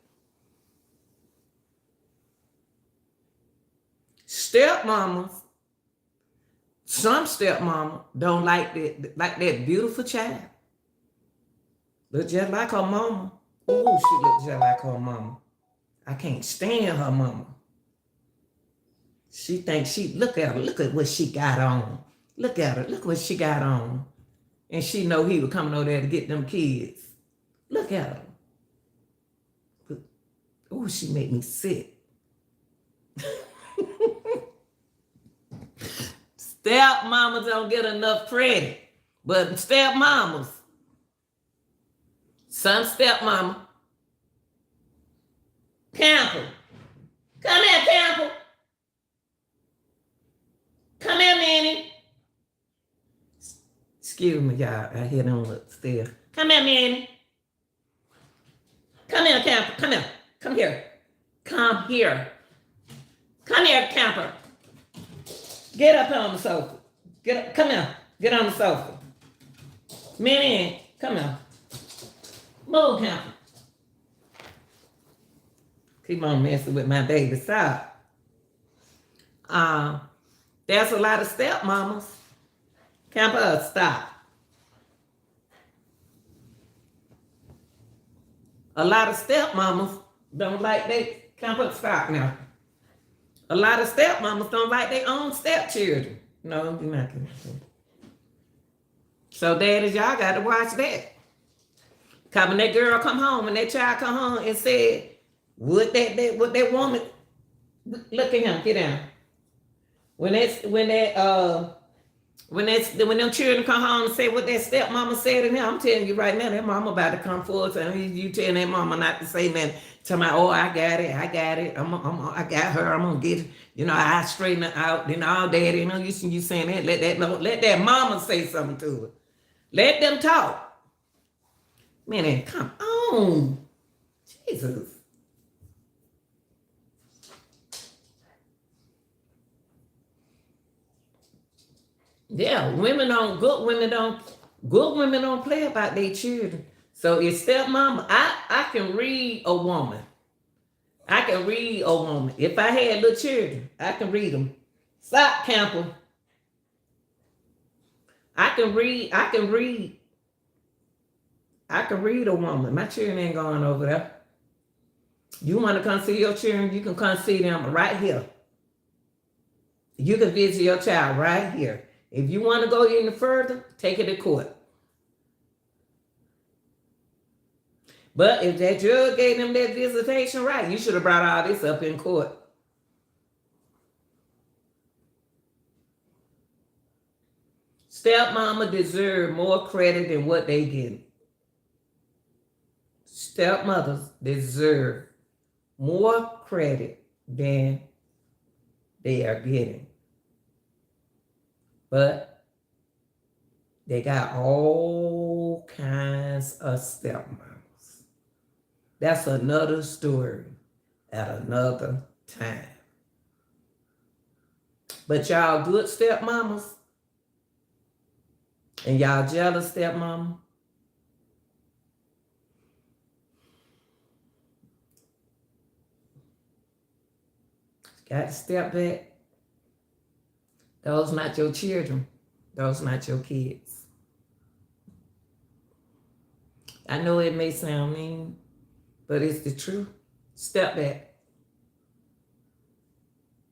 Stepmamas, some stepmama don't like that beautiful child. Look just like her mama. Oh, she look just like her mama. I can't stand her mama. She thinks look at her, look at what she got on. Look at her, look what she got on. And she know he was coming over there to get them kids. Look at her. Oh, she made me sick. Stepmamas don't get enough credit. But stepmamas, some stepmama, Campbell. Come here, Campbell. Come here, Manny. Excuse me, y'all. I hear them upstairs. Come here, Manny. Come here, Campbell. Come here. Come here. Come here. Come here, Camper. Get up on the sofa. Get up. Come here. Get on the sofa. Manny, come here. Move, Camper. Keep on messing with my baby. Stop. There's a lot of stepmamas. Camper, stop. A lot of stepmamas don't like they Camper, stop now. A lot of stepmamas don't like their own stepchildren. No, you're not gonna. So daddies, y'all got to watch that. Cause when that girl come home, when that child come home and said, what that woman, look at him, get down. When them children come home and say what that stepmama said to them, I'm telling you right now, that mama about to come forward and you telling that mama not to say nothing. Tell me, oh, I got it. I got her. I'm gonna get it. I straighten her out. All daddy, you saying that. Let that mama say something to her. Let them talk. Man, come on, Jesus. Yeah, good women don't play about their children. So if stepmama, I can read a woman. I can read a woman. If I had little children, I can read them. Stop, Campbell. I can read a woman. My children ain't going over there. You want to come see your children, you can come see them right here. You can visit your child right here. If you want to go any further, take it to court. But if that judge gave them that visitation right, you should have brought all this up in court. Stepmama deserve more credit than what they get. Stepmothers deserve more credit than they are getting. But they got all kinds of stepmothers. That's another story at another time. But y'all good stepmamas and y'all jealous stepmama, got to step back. Those not your children. Those not your kids. I know it may sound mean, but it's the truth. Step back.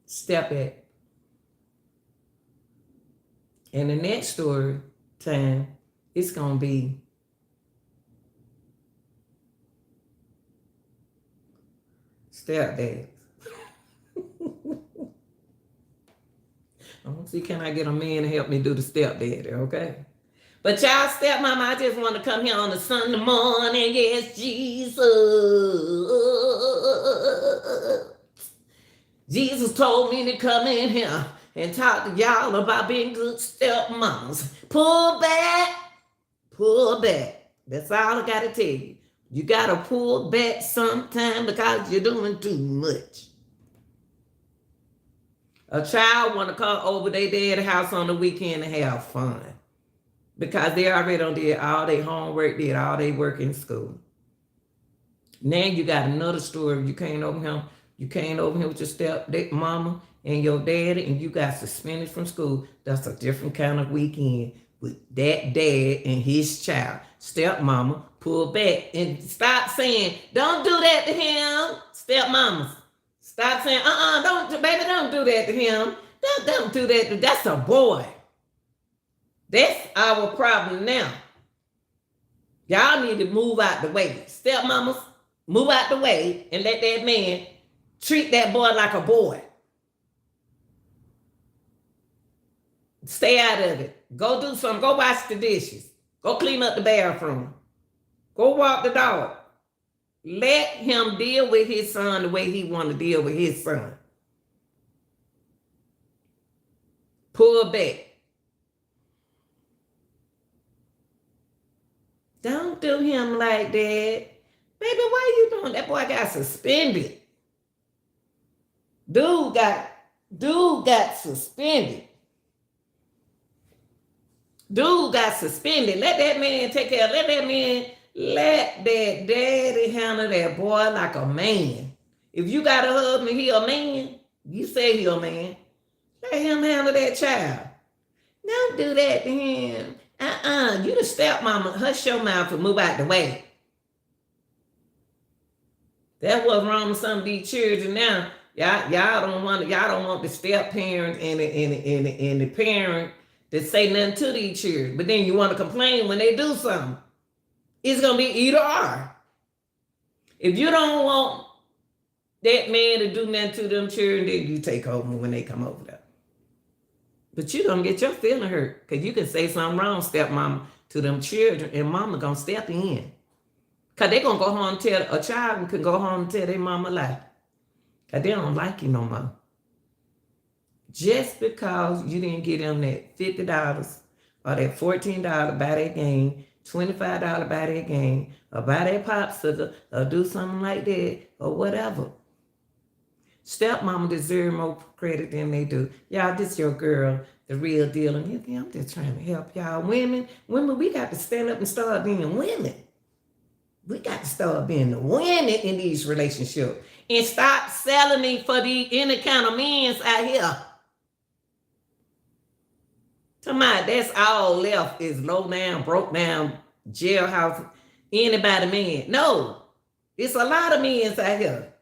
Step back. And the next story time, it's going to be stepdads. I want to see, can I get a man to help me do the stepdaddy, okay? But y'all stepmama, I just want to come here on a Sunday morning. Yes, Jesus. Jesus told me to come in here and talk to y'all about being good stepmoms. Pull back. Pull back. That's all I got to tell you. You got to pull back sometime because you're doing too much. A child want to come over their dad's house on the weekend and have fun because they already done did all their homework, did all their work in school. Now you got another story. You came over here with your stepmama and your daddy, and you got suspended from school. That's a different kind of weekend with that dad and his child. Stepmama, pull back and stop saying, don't do that to him. Stepmamas, stop saying, don't do that to him. Don't do that. That's a boy. That's our problem now. Y'all need to move out the way. Stepmamas, move out the way and let that man treat that boy like a boy. Stay out of it. Go do something. Go wash the dishes. Go clean up the bathroom. Go walk the dog. Let him deal with his son the way he want to deal with his son. Pull back. Don't do him like that. Baby, why you doing? That boy got suspended. Dude got suspended. Dude got suspended. Let that man take care. Let that daddy handle that boy like a man. If you got a husband, he a man. You say he a man. Let him handle that child. Don't do that to him. You the stepmama. Hush your mouth and move out the way. That's what's wrong with some of these children now. Y'all don't want the step parent and the parent to say nothing to these children. But then you want to complain when they do something. It's gonna be either or. If you don't want that man to do nothing to them children, then you take over when they come over there. But you gonna get your feeling hurt because you can say something wrong, stepmama, to them children, and mama gonna step in. Because they gonna go home and tell a child can go home and tell their mama lie. Because they don't like you no more. Just because you didn't get them that $50 or that $14 buy that game, $25 buy that game, or buy that popsicle, or do something like that, or whatever. Stepmama deserve more credit than they do. Y'all, this your girl, the real deal. And I'm just trying to help y'all. Women, we got to stand up and start being women. We got to start being the women in these relationships. And stop selling me for any kind of men out here. That's all left is low down, broke down, jailhouse, anybody man. No, it's a lot of men out here.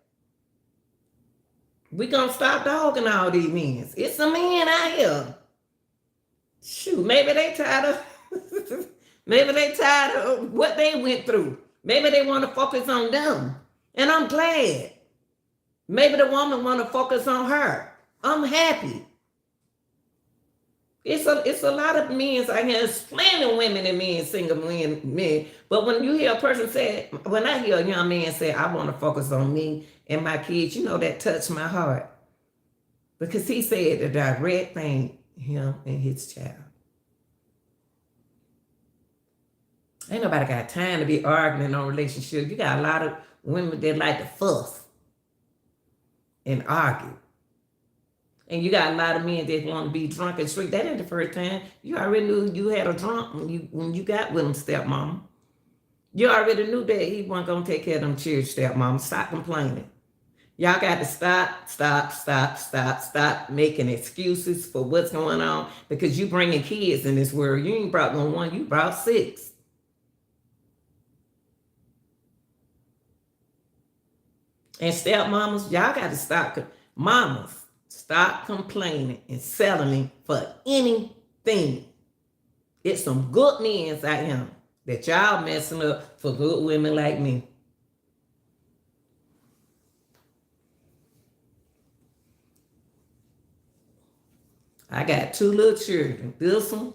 We gonna stop dogging all these men. It's a man out here. Shoot, maybe they tired of what they went through. Maybe they want to focus on them. And I'm glad. Maybe the woman want to focus on her. I'm happy. It's a lot of men out here. There's plenty of women and men, single men. But when you hear a person say, when I hear a young man say, I want to focus on me and my kids, that touched my heart. Because he said the direct thing, him and his child. Ain't nobody got time to be arguing on relationships. You got a lot of women that like to fuss. and argue. And you got a lot of men that want to be drunk and street. That ain't the first time. You already knew you had a drunk when you got with him, stepmama. You already knew that he wasn't going to take care of them children, stepmama. Stop complaining. Y'all got to stop making excuses for what's going on, because you bringing kids in this world. You ain't brought one, you brought 6. And stepmamas, y'all got to stop. Mamas, stop complaining and settling for anything. It's some good men out here that y'all messing up for good women like me. I got 2 little children. This one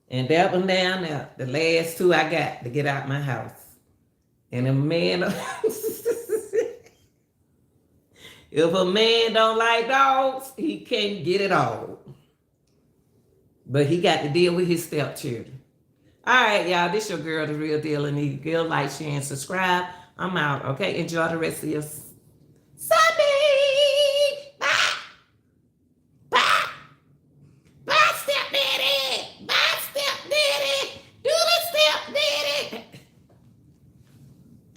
and that one down there. The last 2 I got to get out my house. And a man, if a man don't like dogs, he can't get it all. But he got to deal with his stepchildren. All right, y'all. This your girl, The Real Deal, and you girl, like, share, and subscribe. I'm out. Okay, enjoy the rest of your Sunday. Bye. Bye. Bye, stepdaddy. Bye, stepdaddy. Do the stepdaddy.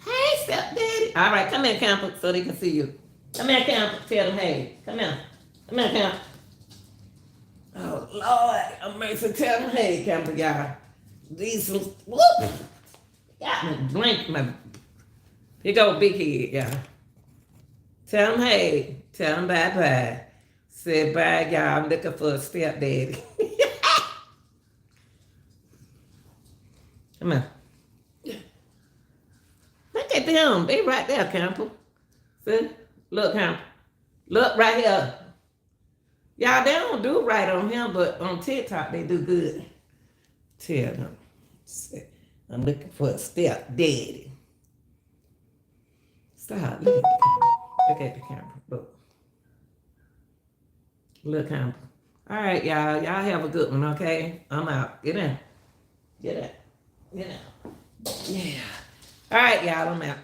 Hey, stepdaddy. All right, come here, Camper, so they can see you. Come here, Camper. Tell them, hey. Come here. Come here, Camper. Oh, Lord. I'm ready to tell them, hey, Camper, y'all. These was, whoop. Got me blank. Here go big head, y'all. Tell them, hey. Tell them bye-bye. Say bye, y'all. I'm looking for a stepdaddy. Come on. Look at them. They right there, Camper. See? Look, Camper. Look right here. Y'all, they don't do right on him, but on TikTok, they do good. Tell them. Say, I'm looking for a stepdaddy. Stop. Look at the camera. Look. Look, Camper. All right, y'all. Y'all have a good one, okay? I'm out. Get in. Get in. Get in. Yeah. All right, y'all. I'm out.